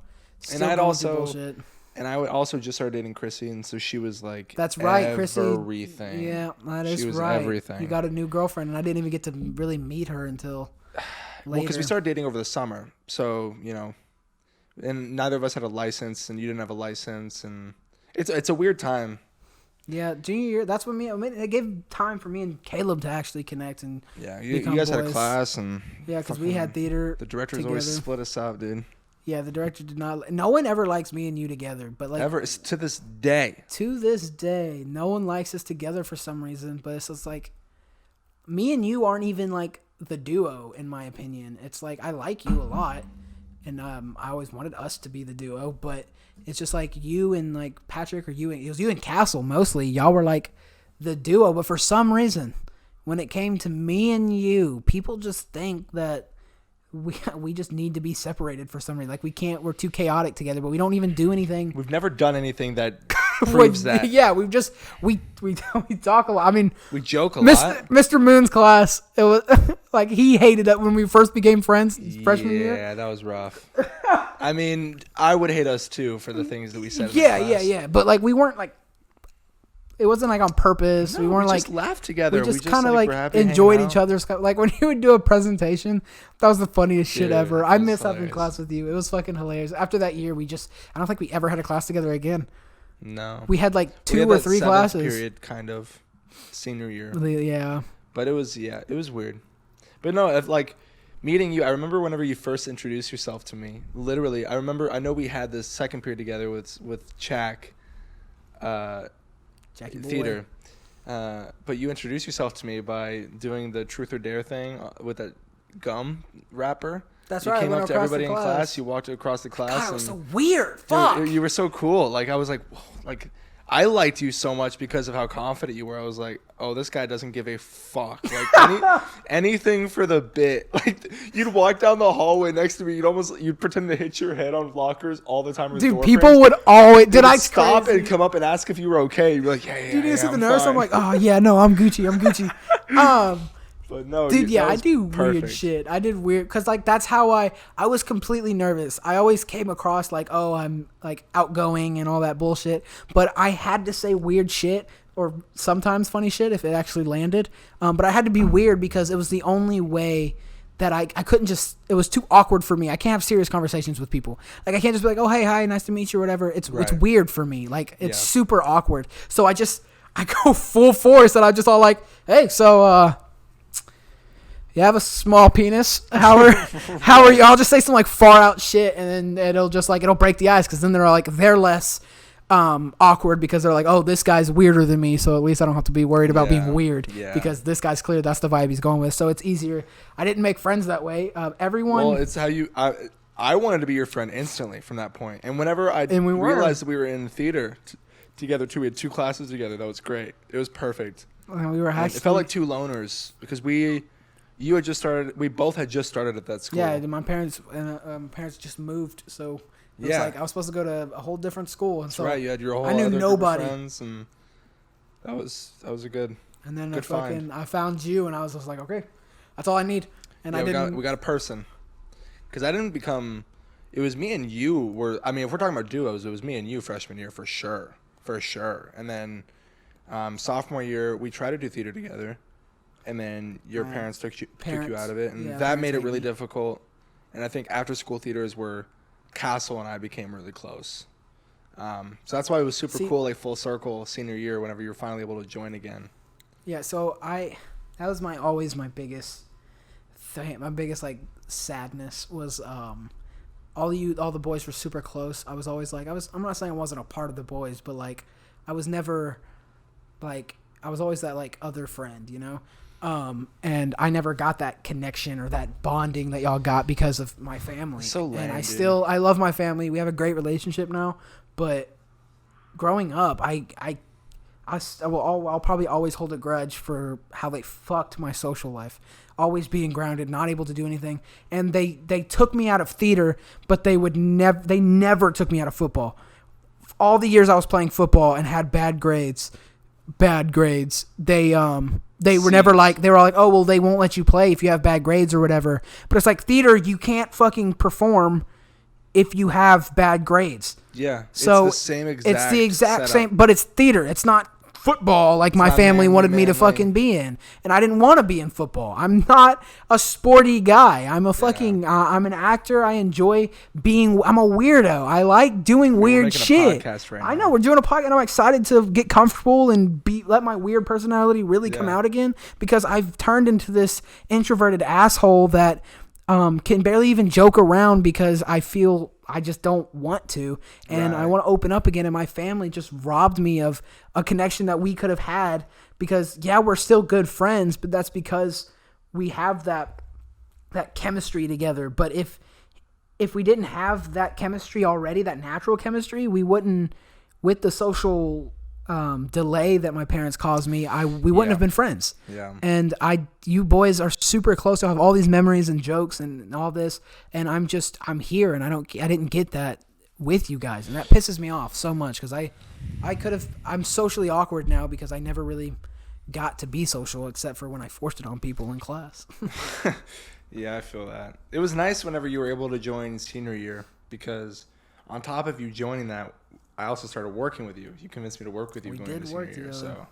And I'd going also- through bullshit. And I would also just started dating Chrissy, and so she was like, That's right, Chrissy. everything. Yeah, that is She was right. everything. You got a new girlfriend, and I didn't even get to really meet her until later. Well, because we started dating over the summer, so and neither of us had a license, and you didn't have a license, and it's a weird time. Yeah, junior year. That's when it gave time for me and Caleb to actually connect and Yeah, you become guys had a boys. class, and yeah, because we had theater. the directors together. always split us up, dude. Yeah, the director did not. No one ever likes me and you together, but like Ever to this day. to this day, no one likes us together for some reason. But it's just like me and you aren't even like the duo, in my opinion. It's like I like you a lot, and I always wanted us to be the duo, but it's just like you and like Patrick or it was you and Castle mostly. Y'all were like the duo, but for some reason, when it came to me and you, people just think that we just need to be separated for some reason. Like we're too chaotic together, but we don't even do anything. We've never done anything that proves that. Yeah, we talk a lot. I mean, We joke a lot. Mr. Moon's class, it was like he hated it when we first became friends freshman year. Yeah, that was rough. I mean, I would hate us too for the things that we said. Yeah. But like we weren't like, it wasn't like on purpose. No, we weren't just like laughed together. We just kind of like were happy enjoyed hanging each out. other's. Like when he would do a presentation, that was the funniest shit Dude, ever. that I was miss having hilarious. class with you. It was fucking hilarious. After that year, I don't think we ever had a class together again. No, We had like We two had or that three 7th classes. period kind of senior year, Yeah. but it was weird. But no, if like meeting you, I remember whenever you first introduced yourself to me. Literally, I know we had this second period together with Chak, Jackie boy. theater. But you introduced yourself to me by doing the truth or dare thing with that gum wrapper. That's You right. I came went up to across the everybody in class. You walked across the class. God, it was and so weird. dude, Fuck. you were so cool. Like I was like, whoa, like I liked you so much because of how confident you were. I was like, oh, this guy doesn't give a fuck. Like anything for the bit. Like you'd walk down the hallway next to me. You'd pretend to hit your head on lockers all the time. With Dude, door people frames. would always. They Did would I stop crazy. and come up and ask if you were okay? You'd be like, yeah. Dude, you see the I'm nurse? fine. I'm like, oh yeah, no, I'm Gucci. But no, Dude, yeah, that I was do weird perfect. shit. I did weird because like that's how I was completely nervous. I always came across like, oh, I'm like outgoing and all that bullshit, but I had to say weird shit or sometimes funny shit if it actually landed. But I had to be weird because it was the only way that I couldn't just, it was too awkward for me. I can't have serious conversations with people. Like, I can't just be like, oh, hey, hi, nice to meet you, or whatever. It's weird for me. Like, it's super awkward. So I go full force, and I'm just all like, hey, so, you have a small penis? How are you? I'll just say some, like, far out shit, and then it'll just, like, it'll break the ice, because then they're less awkward, because they're like, oh, this guy's weirder than me, so at least I don't have to be worried about being weird, because this guy's clear, that's the vibe he's going with, so it's easier. I didn't make friends that way. Everyone. Well, it's how you. I wanted to be your friend instantly from that point, and whenever I realized that we were in theater together too, we had 2 classes together. That was great. It was perfect. And we were it felt like 2 loners because you had just started. We both had just started at that school. Yeah, my parents just moved, so. It was like I was supposed to go to a whole different school, and that's so right. You had your whole I knew other nobody. Group of friends, and that was a good. And then good find. I found you, and I was just like, okay, that's all I need. And we got a person, because I didn't become. It was me and you were. I mean, if we're talking about duos, it was me and you freshman year for sure. And then sophomore year, we tried to do theater together, and then your parents took you out of it, and that made it really difficult. And I think after school theaters were. Castle and I became really close. So that's why it was super cool, like full circle senior year whenever you were finally able to join again. Yeah, so that was always my biggest thing, my biggest like sadness was all the boys were super close. I was always like I'm not saying I wasn't a part of the boys, but like I was never like I was always that like other friend, you know? And I never got that connection or that bonding that y'all got because of my family. So lame, and I love my family. We have a great relationship now, but growing up, I'll probably always hold a grudge for how they fucked my social life. Always being grounded, not able to do anything. And they took me out of theater, but they never took me out of football. All the years I was playing football and had bad grades, they were never like, they were like, oh, well, they won't let you play if you have bad grades or whatever. But it's like theater, you can't fucking perform if you have bad grades. Yeah. So it's the exact setup. Same, but it's theater. It's not football like my family wanted me to fucking be in. And I didn't want to be in football. I'm not a sporty guy. I'm a fucking, I'm an actor. I enjoy I'm a weirdo. I like doing weird shit. I know, we're doing a podcast and I'm excited to get comfortable and let my weird personality really come out again, because I've turned into this introverted asshole that can barely even joke around because I feel I just don't want to, and I want to open up again, and my family just robbed me of a connection that we could have had, because we're still good friends, but that's because we have that chemistry together. But if we didn't have that chemistry already, that natural chemistry, we wouldn't, with the social delay that my parents caused me, we wouldn't have been friends. Yeah. And you boys are super close. I have all these memories and jokes and all this, and I'm here, and I didn't get that with you guys, and that pisses me off so much, because I'm socially awkward now because I never really got to be social except for when I forced it on people in class. Yeah, I feel that. It was nice whenever you were able to join senior year, because on top of you joining that, I also started working with you. You convinced me to work with you going into senior year. So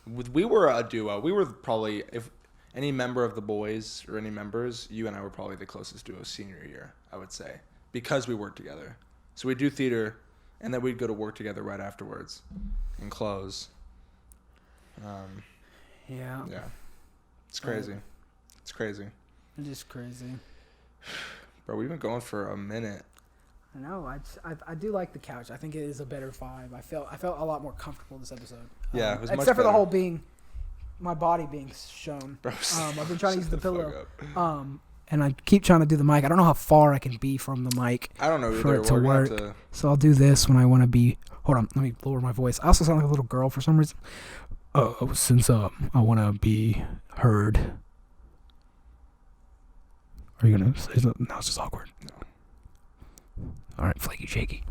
we were a duo. We were probably, if any member of the boys or any members, you and I were probably the closest duo senior year, I would say, because we worked together. So we'd do theater, and then we'd go to work together right afterwards and close. Yeah. It's crazy. It's crazy. It is crazy. Bro, we've been going for a minute. I know. I do like the couch. I think it is a better vibe. I felt a lot more comfortable this episode. Yeah, it was much except for better. the whole my body being shown. Bro, I've been trying to use the pillow. And I keep trying to do the mic. I don't know how far I can be from the mic. I don't know for either. it to work. So I'll do this when I want to be. Hold on, let me lower my voice. I also sound like a little girl for some reason. Since I want to be heard. Are you gonna say something? No, it's just awkward. No. All right, flaky shaky.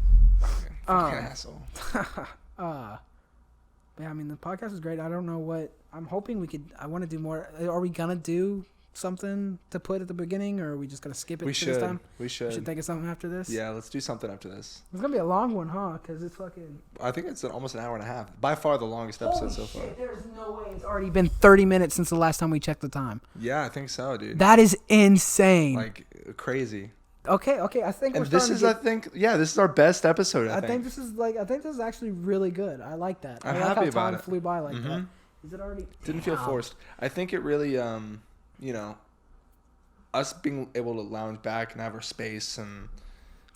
Okay, fucking asshole. Yeah, I mean, the podcast is great. I don't know what I'm hoping we could. I want to do more. Are we gonna do something to put at the beginning, or are we just gonna skip it We this should. time? We should. We should think of something after this. Yeah, let's do something after this. It's gonna be a long one, huh? Because it's fucking. I think it's almost an hour and a half. By far the longest episode so far. There's no way it's already been 30 minutes since the last time we checked the time. Yeah, I think so, dude. That is insane. Like crazy. Okay. I think And we're this starting is, to I think, this is our best episode. I think this is actually really good. I like that. I'm I like happy how about time it. flew by like that. Mhm. Is it already? Didn't feel Damn. forced. I think it really, us being able to lounge back and have our space and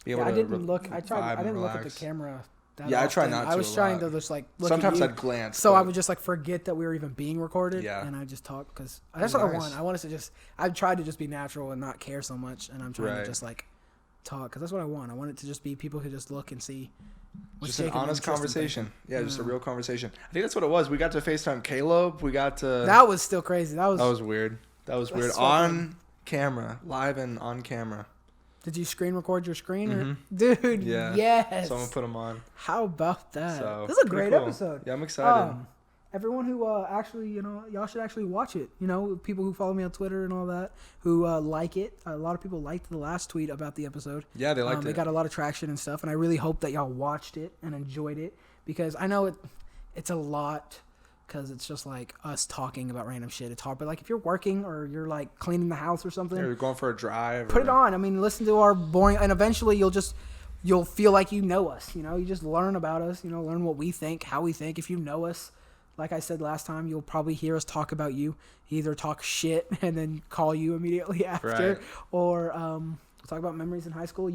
be able Yeah, to I didn't look. I vibe and didn't look at the relax. camera. That Yeah, I try often. not I to was a trying lot. to just like look Sometimes at you. I'd glance. So but I would just like forget that we were even being recorded. Yeah. And I just talk because that's what I Nice. want. I wanted to just. I tried to just be natural and not care so much, and I'm trying Right. to just like talk because that's what I want. I want it to just be people who just look and see. what's just an taking an honest interest in conversation. things. Yeah, just a real conversation. I think that's what it was. We got to FaceTime Caleb. We got to. That was still crazy. That was weird. That was That's weird. so On camera, live and on camera. Did you screen record your screen? Or, Mhm. dude, Yeah. yes. Someone put them on. How about that? So This is a pretty great cool. episode. Yeah, I'm excited. Everyone who actually, y'all should actually watch it. People who follow me on Twitter and all that, who like it. A lot of people liked the last tweet about the episode. Yeah, they liked They it. got a lot of traction and stuff, and I really hope that y'all watched it and enjoyed it because I know it's a lot because it's just like us talking about random shit. It's hard, but like if you're working or you're like cleaning the house or something, Yeah, we're going for a drive. put it on. I mean, listen to our boring, and eventually you'll feel like you know us. You just learn about us. Learn what we think, how we think. If you know us, like I said last time, you'll probably hear us talk about you. Either talk shit and then call you immediately after, Right. or talk about memories in high school.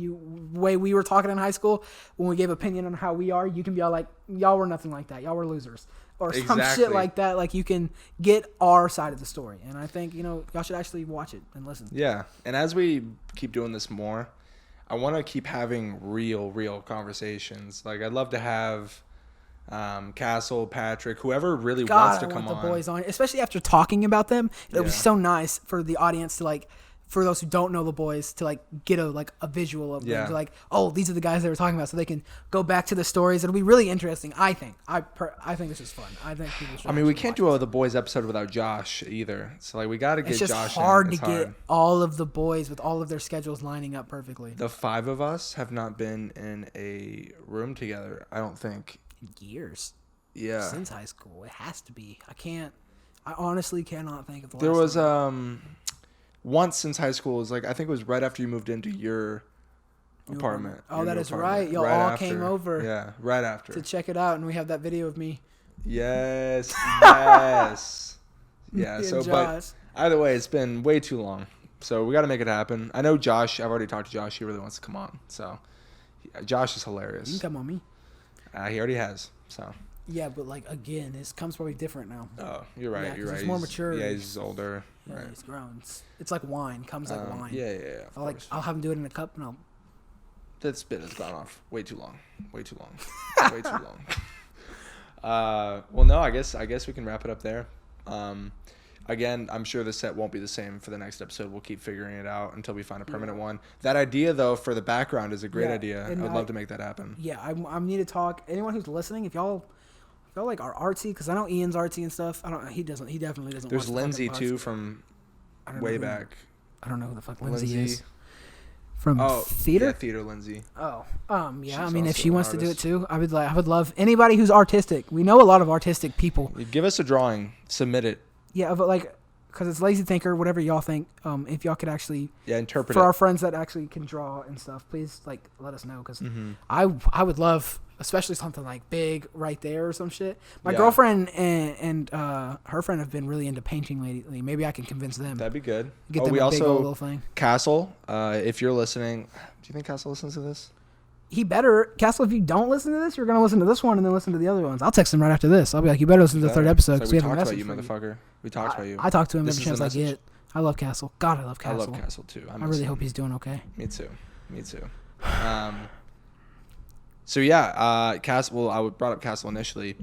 Way we were talking in high school when we gave opinion on how we are. You can be all like, y'all were nothing like that. Y'all were losers. Or some Exactly. shit like that. Like you can get our side of the story. And I think, y'all should actually watch it and listen. Yeah, and as we keep doing this more, I want to keep having real conversations. Like I'd love to have Castle, Patrick, whoever really wants to I come want on. the boys on, especially after talking about them. It would be Yeah. so nice for the audience to like, for those who don't know the boys, to like get a visual of them. Yeah. To like, oh, these are the guys they were talking about, so they can go back to the stories. It'll be really interesting. I think. I think this is fun. I think people should. I mean, we actually can't watch do the boys episode without Josh either. So like we got to it. get It's just Josh hard in. to It's get hard. all of the boys with all of their schedules lining up perfectly. The 5 of us have not been in a room together. I don't think. Years Yeah. since high school, it has to be. I honestly cannot think of the last. There was time. once since high school. It was like I think it was right after you moved into your New apartment. Oh, your that new is apartment. right. Y'all all came over. Yeah, right after. to check it out, and we have that video of me. Yes. Yes. Yeah. and So, Josh. but either way, it's been way too long. So we got to make it happen. I know Josh. I've already talked to Josh. He really wants to come on. So Josh is You can hilarious. come on me. He already has. So. Yeah, but like again, this comes probably different now. Oh, you're right. Yeah, 'cause you're right. he's more mature. Yeah, he's older. Yeah, Right. he's grown. It's like wine. Comes like wine. Yeah. Of course. I'll have him do it in a cup, and I'll. That spit has gone off way too long. Way too long. Way too long. Well, no. I guess we can wrap it up there. Again, I'm sure the set won't be the same for the next episode. We'll keep figuring it out until we find a permanent one. That idea, though, for the background is a great Yeah, idea. and I'd love to make that happen. Yeah, I need to talk. Anyone who's listening, if y'all like are artsy, because I know Ian's artsy and stuff. I don't. He doesn't. He definitely doesn't. There's watch the Lindsay fucking too pods. from I don't know way who- back. I don't know who the fuck Lindsay Lindsay. is. From theater. Yeah, theater Lindsay. Oh, yeah. She's I mean, if also she an wants to do it artist. too, I would love anybody who's artistic. We know a lot of artistic people. You give us a drawing, submit it. Yeah, but like, because it's lazy thinker, whatever y'all think. If y'all could actually, Yeah, interpret for it. our friends that actually can draw and stuff, please like let us know, because Mm-hmm. I would love, especially something like big right there or some shit. My Yeah. girlfriend and her friend have been really into painting lately. Maybe I can convince them. That'd be good. Get them we a big old also little thing. Castle. If you're listening, do you think Castle listens to this? He better, Castle, if you don't listen to this, you're going to listen to this one and then listen to the other ones. I'll text him right after this. I'll be like, you better listen to the third episode, because So we we have a talked about message you, for you. motherfucker. We talked about you. I talk to him This every is chance the I message. get. I love Castle. God, I love I Castle. love Castle too. I really hope he's doing okay. Me too. So yeah, Castle. Well, I brought up Castle initially.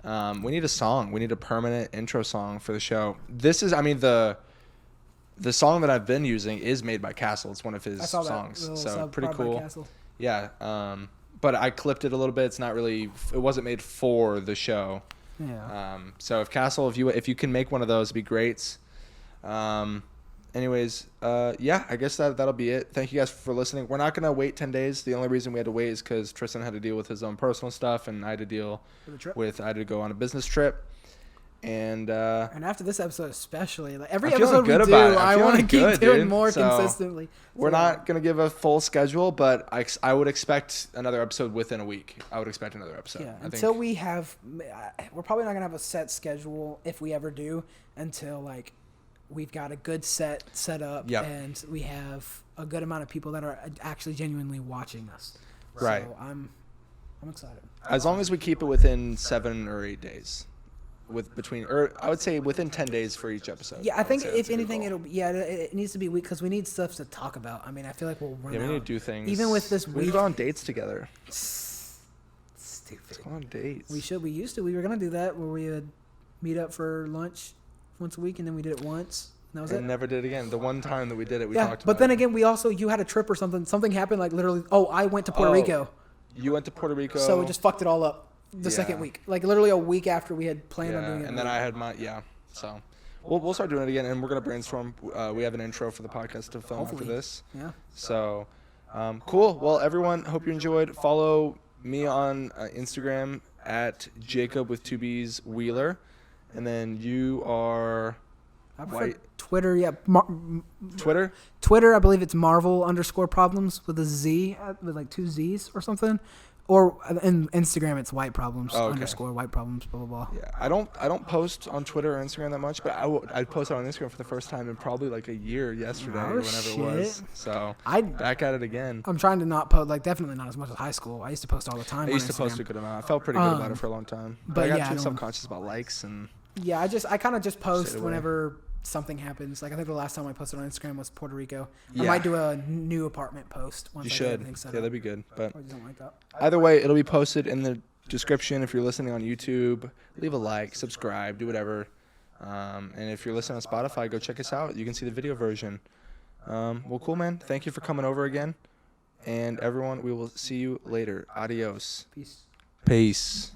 We need a song. We need a permanent intro song for the show. This is, I mean, the song that I've been using is made by Castle. It's one of his I saw songs. that. So pretty Part by cool. Castle. Yeah. But I clipped it a little bit. It's not really. It wasn't made for the show. Yeah. So if Castle, if you can make one of those, it'd be great. Anyways, yeah, I guess that'll be it. Thank you guys for listening. We're not gonna wait 10 days. The only reason we had to wait is because Tristan had to deal with his own personal stuff, and I had to deal I had to go on a business trip. And after this episode especially, like every I'm feeling episode we good do, about it. I I'm want to feeling keep good, doing dude. more So, consistently. we're not going to give a full schedule, but I would expect another episode within a week. I would expect another episode. Yeah, I until think. we have, we're probably not going to have a set schedule if we ever do until like we've got a good set up and we have a good amount of people that are actually genuinely watching us. Right. So I'm excited. As long as we keep it within 7 or 8 days. I would say within 10 days for each episode. Yeah, I think if anything, goal. it needs to be week because we need stuff to talk about. I mean, I feel like we'll run out. Yeah, we need to do things. Even with this we week. need to go on dates together. Stupid. Let's go on dates. We used to. We were going to do that where we would meet up for lunch once a week and then we did it once. And that was it. Never did it again. The one time that we did it, we talked about it. But then again, you had a trip or something. Something happened like literally, I went to Puerto Rico. You went to Puerto Rico. So we just fucked it all up. The second week, like literally a week after we had planned on doing it. And then I had so we'll start doing it again, and we're gonna brainstorm. We have an intro for the podcast to film after this. Yeah. So, cool. Well, everyone, hope you enjoyed. Follow me on Instagram at Jacob with 2 B's Wheeler, and then you are White. Twitter, yeah. Twitter. Twitter, I believe it's Marvel_problems with a Z, with like 2 Z's or something. Or in Instagram, it's white problems _ white problems, blah, blah, blah. Yeah, I don't post on Twitter or Instagram that much, but I posted on Instagram for the first time in probably like a year yesterday or whenever it was. So back at it again. I'm trying to not post, like definitely not as much as high school. I used to post all the time. I used to post a good amount. I felt pretty good about it for a long time. But I got too subconscious about likes and. Yeah, I kind of just post whenever something happens. Like I think the last time I posted on Instagram was Puerto Rico. I might do a new apartment post once I get everything set up. That'd be good. But I just don't like that. Either way, it'll be posted in the description. If you're listening on YouTube, leave a like, subscribe, do whatever. And if you're listening on Spotify, go check us out. You can see the video version. Well, cool, man. Thank you for coming over again. And everyone, we will see you later. Adios. Peace. Peace.